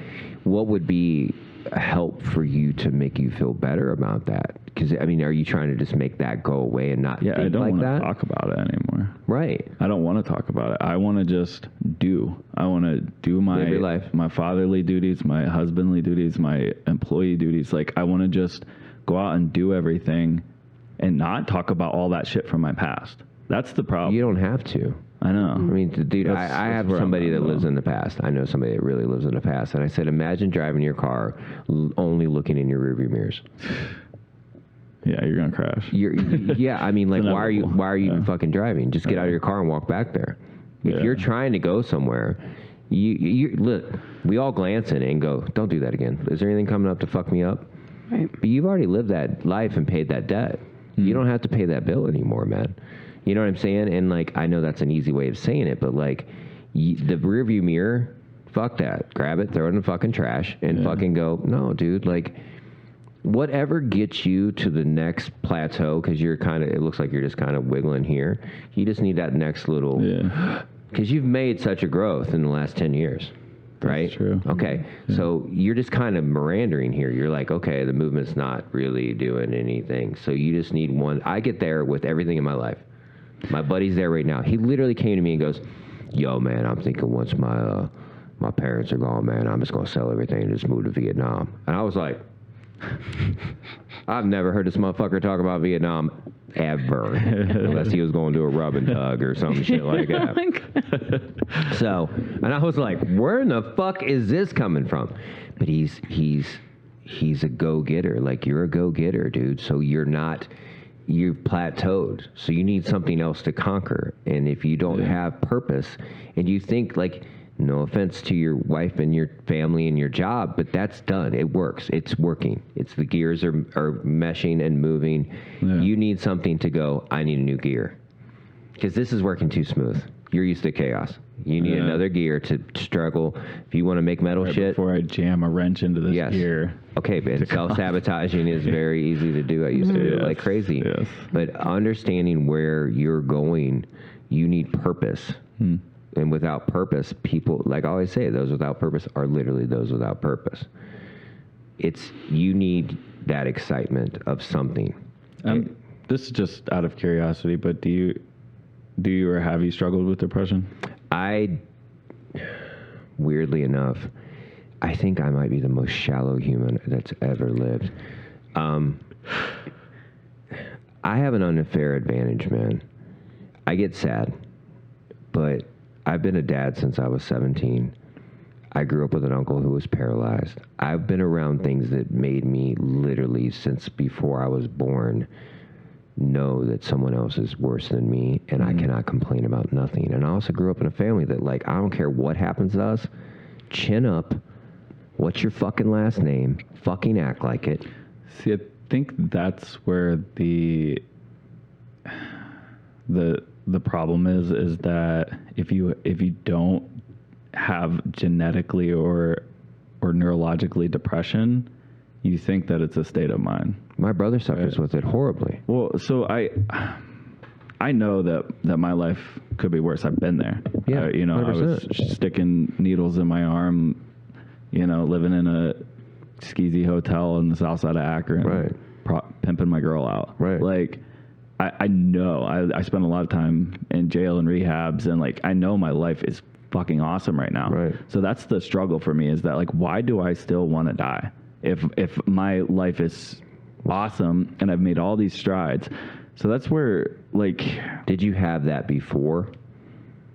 what would be a help for you to make you feel better about that? Because I mean, are you trying to just make that go away and not Yeah, I think don't like want that? to talk about it anymore. Right. I don't want to talk about it. I want to just do. I want to do Live your life. my fatherly duties, my husbandly duties, my employee duties. Like, I want to just go out and do everything and not talk about all that shit from my past. That's the problem. You don't have to. I know. I mean, dude, That's I have where I'm somebody at, that though. lives in the past. I know somebody that really lives in the past. And I said, imagine driving your car only looking in your rearview mirrors. Yeah, you're gonna crash. Yeah, I mean, like, It's why are you inevitable. fucking driving? Just get out of your car and walk back there. If Yeah. you're trying to go somewhere, you look. We all glance in it and go, "Don't do that again." Is there anything coming up to fuck me up? Right. But you've already lived that life and paid that debt. You don't have to pay that bill anymore, man. You know what I'm saying? And like, I know that's an easy way of saying it, but like, the rearview mirror, fuck that. Grab it, throw it in the fucking trash, and fucking go. No, dude, like. Whatever gets you to the next plateau, because it looks like you're just kind of wiggling here. You just need that next little, Yeah. because you've made such a growth in the last 10 years, right? true. Okay, so you're just kind of meandering here. You're like, okay, the movement's not really doing anything. So you just need one. I get there with everything in my life. My buddy's there right now. He literally came to me and goes, yo, man, I'm thinking once my parents are gone, man, I'm just going to sell everything and just move to Vietnam. And I was like, I've never heard this motherfucker talk about Vietnam ever, unless he was going to do a rub and tug or some shit like that. So, and I was like, where in the fuck is this coming from? But he's he's a go-getter. Like, you're a go-getter, dude. So you've plateaued. So you need something else to conquer. And if you don't have purpose, and you think, like, no offense to your wife and your family and your job, but that's done. It works. It's working. It's the gears are meshing and moving. Yeah. You need something to go, I need a new gear. Because this is working too smooth. You're used to chaos. You need another gear to struggle. If you want to make metal shit. Before I jam a wrench into this gear. Okay, but self-sabotaging is very easy to do. I used to do it like crazy. Yes. But understanding where you're going, you need purpose. And without purpose, people, like I always say, those without purpose are literally those without purpose. You need that excitement of something. This is just out of curiosity, but do you or have you struggled with depression? Weirdly enough, I think I might be the most shallow human that's ever lived. I have an unfair advantage, man. I get sad, but I've been a dad since I was 17. I grew up with an uncle who was paralyzed. I've been around things that made me literally, since before I was born, know that someone else is worse than me, and I cannot complain about nothing. And I also grew up in a family that, like, I don't care what happens to us, chin up, what's your fucking last name, fucking act like it. See, I think that's where the problem is that if you don't have genetically or neurologically depression, you think that it's a state of mind. My brother suffers with it horribly. Well, so I know that my life could be worse. I've been there. Yeah, 100%. I was sticking needles in my arm, living in a skeezy hotel in the south side of Akron, pimping my girl out. Right. Like, I know. I spent a lot of time in jail and rehabs, and, like, I know my life is fucking awesome right now. Right. So that's the struggle for me, is that, like, why do I still want to die if my life is awesome and I've made all these strides? So that's where, like... Did you have that before?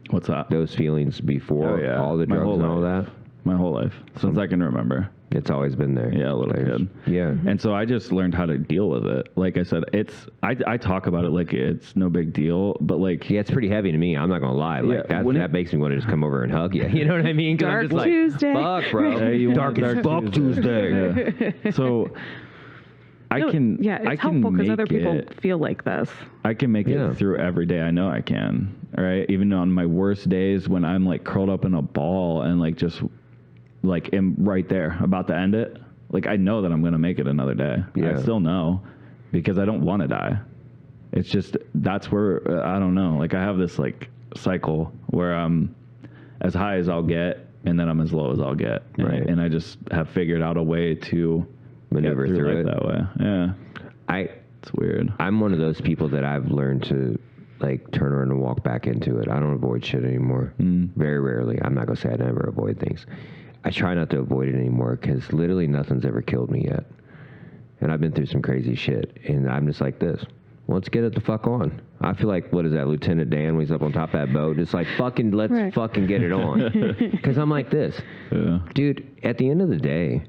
What's that? Those feelings before? Oh, yeah. All the drugs and all that? My whole life. Since I can remember. It's always been there. Yeah, a little kid. Yeah. And so I just learned how to deal with it. Like I said, I talk about it like it's no big deal, but, like... Yeah, it's pretty heavy to me. I'm not going to lie. Like, that makes me want to just come over and hug you. You know what I mean? Dark I'm just Tuesday. Like, fuck, bro. Hey, dark as fuck Tuesday. Yeah. So... it's helpful because other people feel like this. I can make it through every day. I know I can. All right. Even on my worst days, when I'm, like, curled up in a ball and, like, just, like, am right there about to end it, like, I know that I'm going to make it another day. Yeah. I still know, because I don't want to die. It's just, that's where, I don't know. Like, I have this, like, cycle where I'm as high as I'll get, and then I'm as low as I'll get. Right. And I just have figured out a way to maneuver through it that way. Yeah. It's weird. I'm one of those people that I've learned to, like, turn around and walk back into it. I don't avoid shit anymore. Very rarely. I'm not going to say I never avoid things. I try not to avoid it anymore, because literally nothing's ever killed me yet. And I've been through some crazy shit. And I'm just like this. Well, let's get it the fuck on. I feel like, what is that, Lieutenant Dan, when he's up on top of that boat? It's like, let's fucking get it on. Because I'm like this. Yeah. Dude, at the end of the day,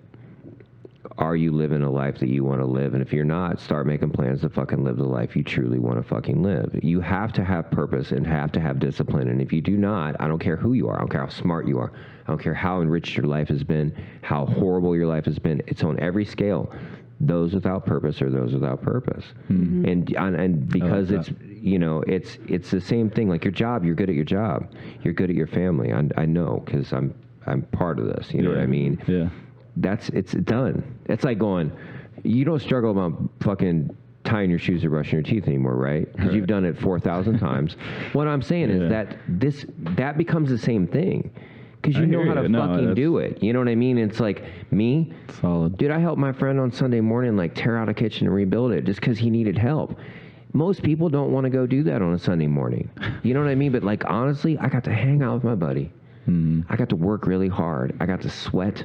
are you living a life that you want to live? And if you're not, start making plans to fucking live the life you truly want to fucking live. You have to have purpose and have to have discipline. And if you do not, I don't care who you are. I don't care how smart you are. I don't care how enriched your life has been, how horrible your life has been. It's on every scale. Those without purpose are those without purpose. Mm-hmm. And because it's the same thing. Like your job, you're good at your job. You're good at your family. I know, because I'm part of this. You know what I mean? Yeah. It's done. It's like going, you don't struggle about fucking tying your shoes or brushing your teeth anymore, right? Because you've done it 4,000 times. What I'm saying is that becomes the same thing. Because you know how to fucking do it. You know what I mean? It's like, me? Solid. Dude, I helped my friend on Sunday morning, like, tear out a kitchen and rebuild it just because he needed help. Most people don't want to go do that on a Sunday morning. You know what I mean? But, like, honestly, I got to hang out with my buddy. I got to work really hard. I got to sweat.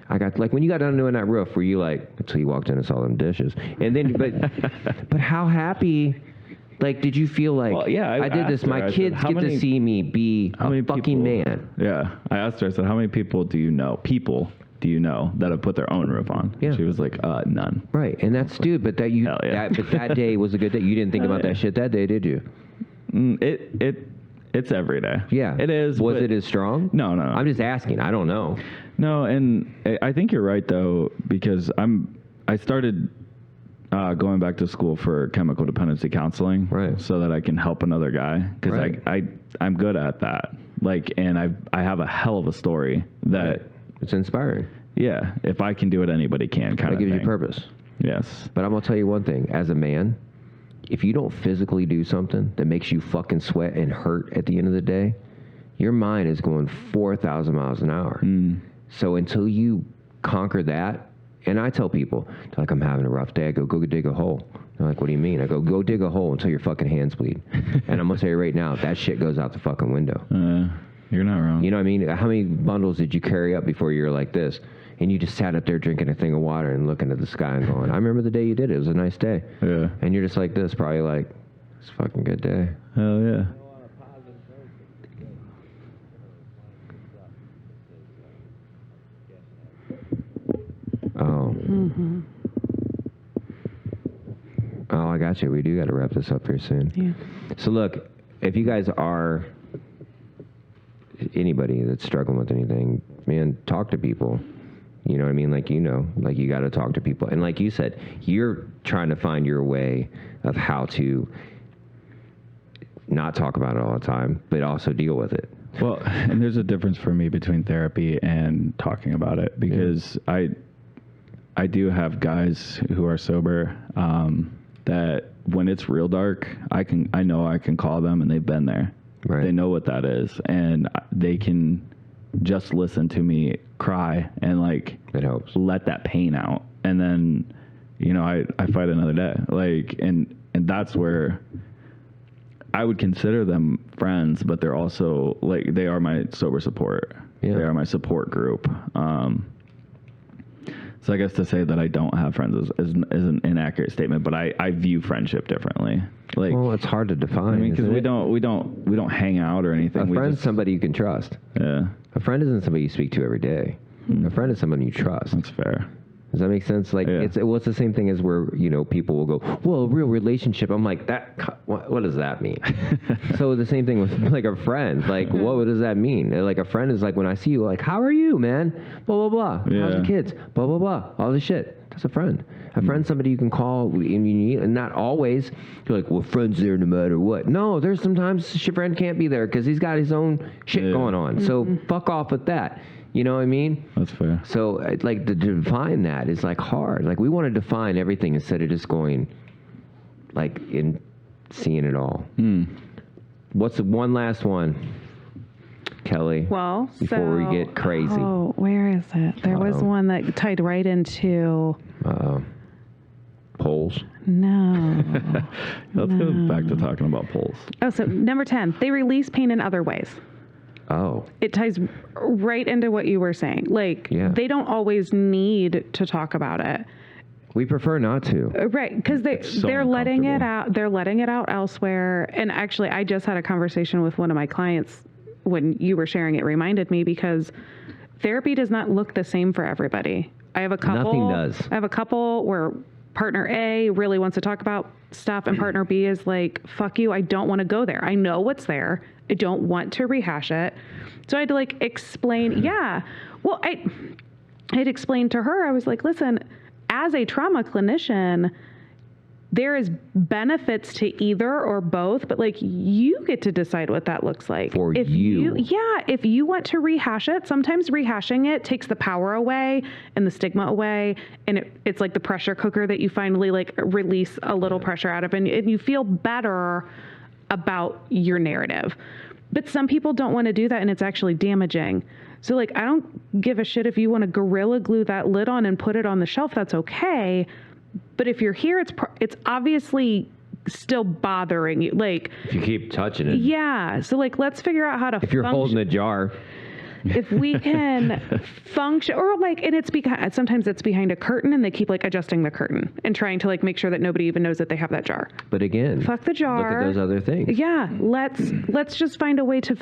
I got, like, when you got done doing that roof, were you like, until you walked in and saw them dishes. And then, but how happy, like, did you feel like, I did this, my kids get to see me be a fucking man. Yeah. I asked her, I said, how many people do you know? People, do you know that have put their own roof on? Yeah. She was like, none. Right, and that's stupid. But that Hell yeah. but that day was a good day. You didn't think about that shit that day, did you? It's every day. Yeah, it is. Was but- it as strong? No. I'm just asking. I don't know. No, and I think you're right though, because I started going back to school for chemical dependency counseling, Right. so that I can help another guy, because Right. I'm good at that. Like, and I have a hell of a story that, Right. It's inspiring. yeah, if I can do it, anybody can. Kind That of gives thing. you purpose. Yes. But I'm gonna tell you one thing. As a man, if you don't physically do something that makes you fucking sweat and hurt at the end of the day, your mind is going 4,000 miles an hour. So until you conquer that, and I tell people, they're like, I'm having a rough day. I go dig a hole. They're like, what do you mean? I go dig a hole until your fucking hands bleed. And I'm gonna tell you right now, that shit goes out the fucking window. You're not wrong. You know what I mean? How many bundles did you carry up before you were like this? And you just sat up there drinking a thing of water and looking at the sky and going, I remember the day you did it. It was a nice day. Yeah. And you're just like this, probably like, it's a fucking good day. Hell yeah. Oh. Oh, I got you. We do got to wrap this up here soon. Yeah. So look, if you guys are anybody that's struggling with anything, man, talk to people. You know what I mean? Like, like you got to talk to people. And like you said, you're trying to find your way of how to not talk about it all the time, but also deal with it. Well, and there's a difference for me between therapy and talking about it, because I do have guys who are sober that when it's real dark, I know I can call them and they've been there. Right. They know what that is, and they can just listen to me cry and like It helps. let that pain out, and then I fight another day. Like, and that's where I would consider them friends, but they're also like, they are my sober support. Yeah. They are my support group. So I guess to say that I don't have friends is an inaccurate statement, but I view friendship differently. Like, Well, it's hard to define. I mean, because isn't we it? don't hang out or anything. A We friend's just- somebody you can trust. Yeah, A friend isn't somebody you speak to every day. A friend is someone you trust. that's fair. Does that make sense? Like, Yeah. it's the same thing as where, people will go, well, a real relationship. I'm like, what does that mean? So the same thing with like a friend. Like, what does that mean? Like a friend is like, when I see you, like, how are you, man? Blah, blah, blah. How's the Yeah. kids? Blah, blah, blah. All this shit. That's a friend. A friend's somebody you can call and you need, and not always. You're like, well, friend's there no matter what. No, there's sometimes your friend can't be there because he's got his own shit Yeah. going on. So fuck off with that. You know what I mean? That's fair. So, like, to define that is, like, hard. Like, we want to define everything instead of just going, like, in seeing it all. What's the one last one, Kelly? Well, before we get crazy. Oh, where is it? There was Uh-oh. one that tied right into. Polls. No. Let's go back to talking about polls. Oh, so number 10, they release pain in other ways. Oh, It ties right into what you were saying. Like, Yeah. they don't always need to talk about it. we prefer not to. Right, because so they're letting it uncomfortable. out. They're letting it out elsewhere. And actually, I just had a conversation with one of my clients when you were sharing. It reminded me, because therapy does not look the same for everybody. I have a couple. Nothing does. I have a couple where partner A really wants to talk about stuff, and partner B is like, "Fuck you! I don't want to go there. I know what's there. I don't want to rehash it." So I had to like explain. Yeah, well, I'd explained to her. I was like, "Listen, as a trauma clinician, there is benefits to either or both, but like, you get to decide what that looks like. For if you. if you want to rehash it, sometimes rehashing it takes the power away and the stigma away, and it's like the pressure cooker that you finally like release a little pressure out of, and you feel better about your narrative. But some people don't want to do that, and it's actually damaging. So like, I don't give a shit if you want to Gorilla Glue that lid on and put it on the shelf. That's okay. But if you're here, it's obviously still bothering you. Like, If you keep touching it. yeah. So like, let's figure out how to. If you're holding a jar. if we can function, or like, and it's behind. Sometimes it's behind a curtain, and they keep like adjusting the curtain and trying to like make sure that nobody even knows that they have that jar. But again, Fuck the jar. Look at those other things. Yeah, let's just find a way to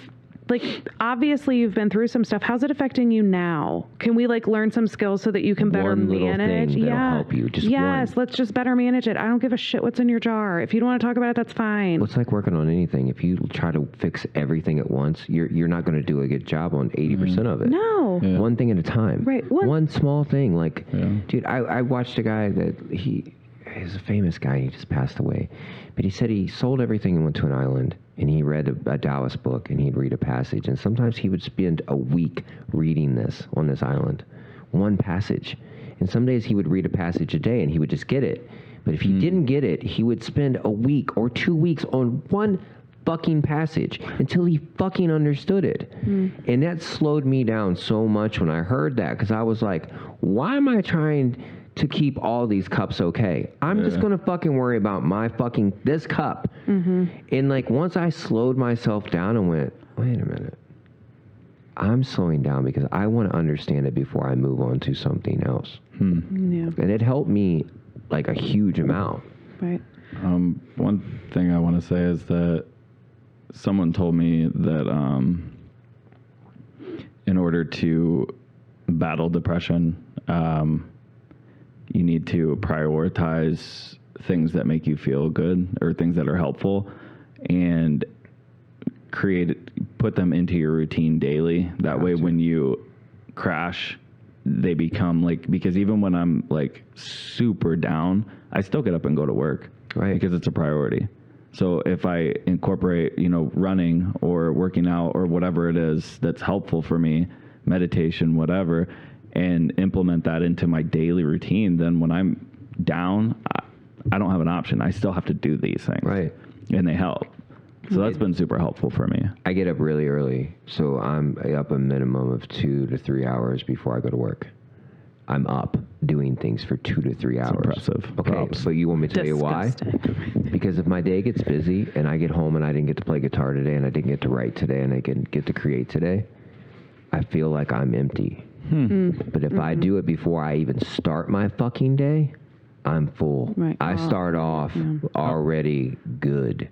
like, obviously you've been through some stuff. How's it affecting you now? Can we like learn some skills so that you can better One little manage? thing that'll help you, just yes, one. let's just better manage it. I don't give a shit what's in your jar. If you don't want to talk about it, that's fine. Well, it's like working on anything. If you try to fix everything at once, you're not going to do a good job on 80% of it. No. Yeah. One thing at a time. Right. One small thing. Like, Yeah. dude, I watched a guy that he's a famous guy. He just passed away. But he said he sold everything and went to an island. And he read a Taoist book, and he'd read a passage. And sometimes he would spend a week reading this on this island. One passage. And some days he would read a passage a day, and he would just get it. But if he didn't get it, he would spend a week or 2 weeks on one fucking passage until he fucking understood it. And that slowed me down so much when I heard that, because I was like, why am I trying to keep all these cups okay? I'm just going to fucking worry about my fucking, this cup. And like, once I slowed myself down and went, wait a minute, I'm slowing down because I want to understand it before I move on to something else. Yeah. And it helped me like a huge amount. Right. One thing I want to say is that someone told me that in order to battle depression, you need to prioritize things that make you feel good or things that are helpful, and put them into your routine daily. That way, when you crash, they become like, because even when I'm like super down, I still get up and go to work, Right. because it's a priority. So if I incorporate, running or working out or whatever it is that's helpful for me, meditation, whatever, and implement that into my daily routine, then when I'm down, I don't have an option. I still have to do these things. Right. And they help. So that's been super helpful for me. I get up really early, so I'm up a minimum of 2 to 3 hours before I go to work. I'm up doing things for 2 to 3 hours. impressive. Okay, Props. but you want me to tell you why? Disgusting. Because if my day gets busy and I get home and I didn't get to play guitar today and I didn't get to write today and I didn't get to create today, I feel like I'm empty. But if I do it before I even start my fucking day, I'm full. Right. I start off already good.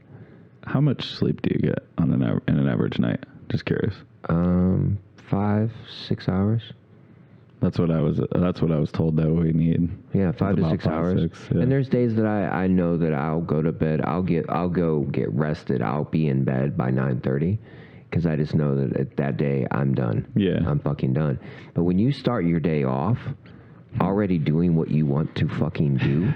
How much sleep do you get on in an average night? Just curious. 5, 6 hours. That's what I was told that we need. Yeah, 5 to about 6 5, hours. 6, yeah. And there's days that I know that I'll go to bed. I'll go get rested. I'll be in bed by 9:30 because I just know that that day I'm done. Yeah. I'm fucking done. But when you start your day off already doing what you want to fucking do,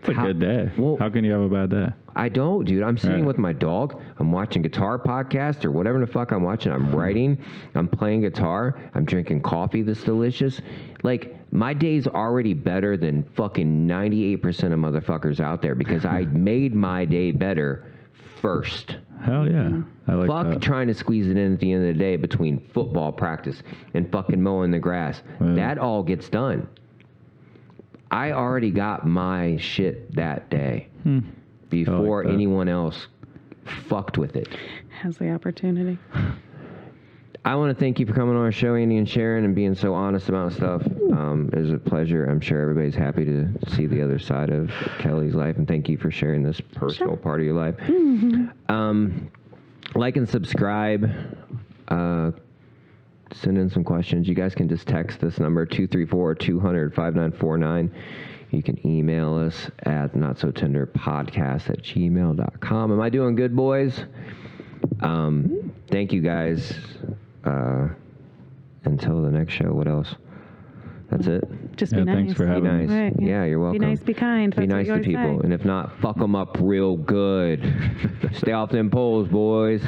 It's a good day. Well, How can you have a bad day? I don't, dude. I'm sitting Right. with my dog. I'm watching guitar podcast or whatever the fuck I'm watching. I'm writing. I'm playing guitar. I'm drinking coffee that's delicious. Like, my day's already better than fucking 98% of motherfuckers out there because I made my day better first. Hell yeah. I like Fuck that. trying to squeeze it in at the end of the day between football practice and fucking mowing the grass. Yeah. That all gets done. I already got my shit that day before that. anyone else fucked with it. Has the opportunity. I want to thank you for coming on our show, Andy and Sharon, and being so honest about stuff. It was a pleasure. I'm sure everybody's happy to see the other side of Kelly's life, and thank you for sharing this personal part of your life. Like and subscribe. Send in some questions. You guys can just text this number, 234-200-5949. You can email us at notsotenderpodcast@gmail.com. Am I doing good, boys? Thank you, guys. Until the next show, what else? That's it. Just be Yeah, nice. thanks for Be having nice. me. Right, Yeah, you're welcome. Be nice, be kind. Be That's what nice you to always people. say. And if not, fuck them up real good. Stay off them poles, boys.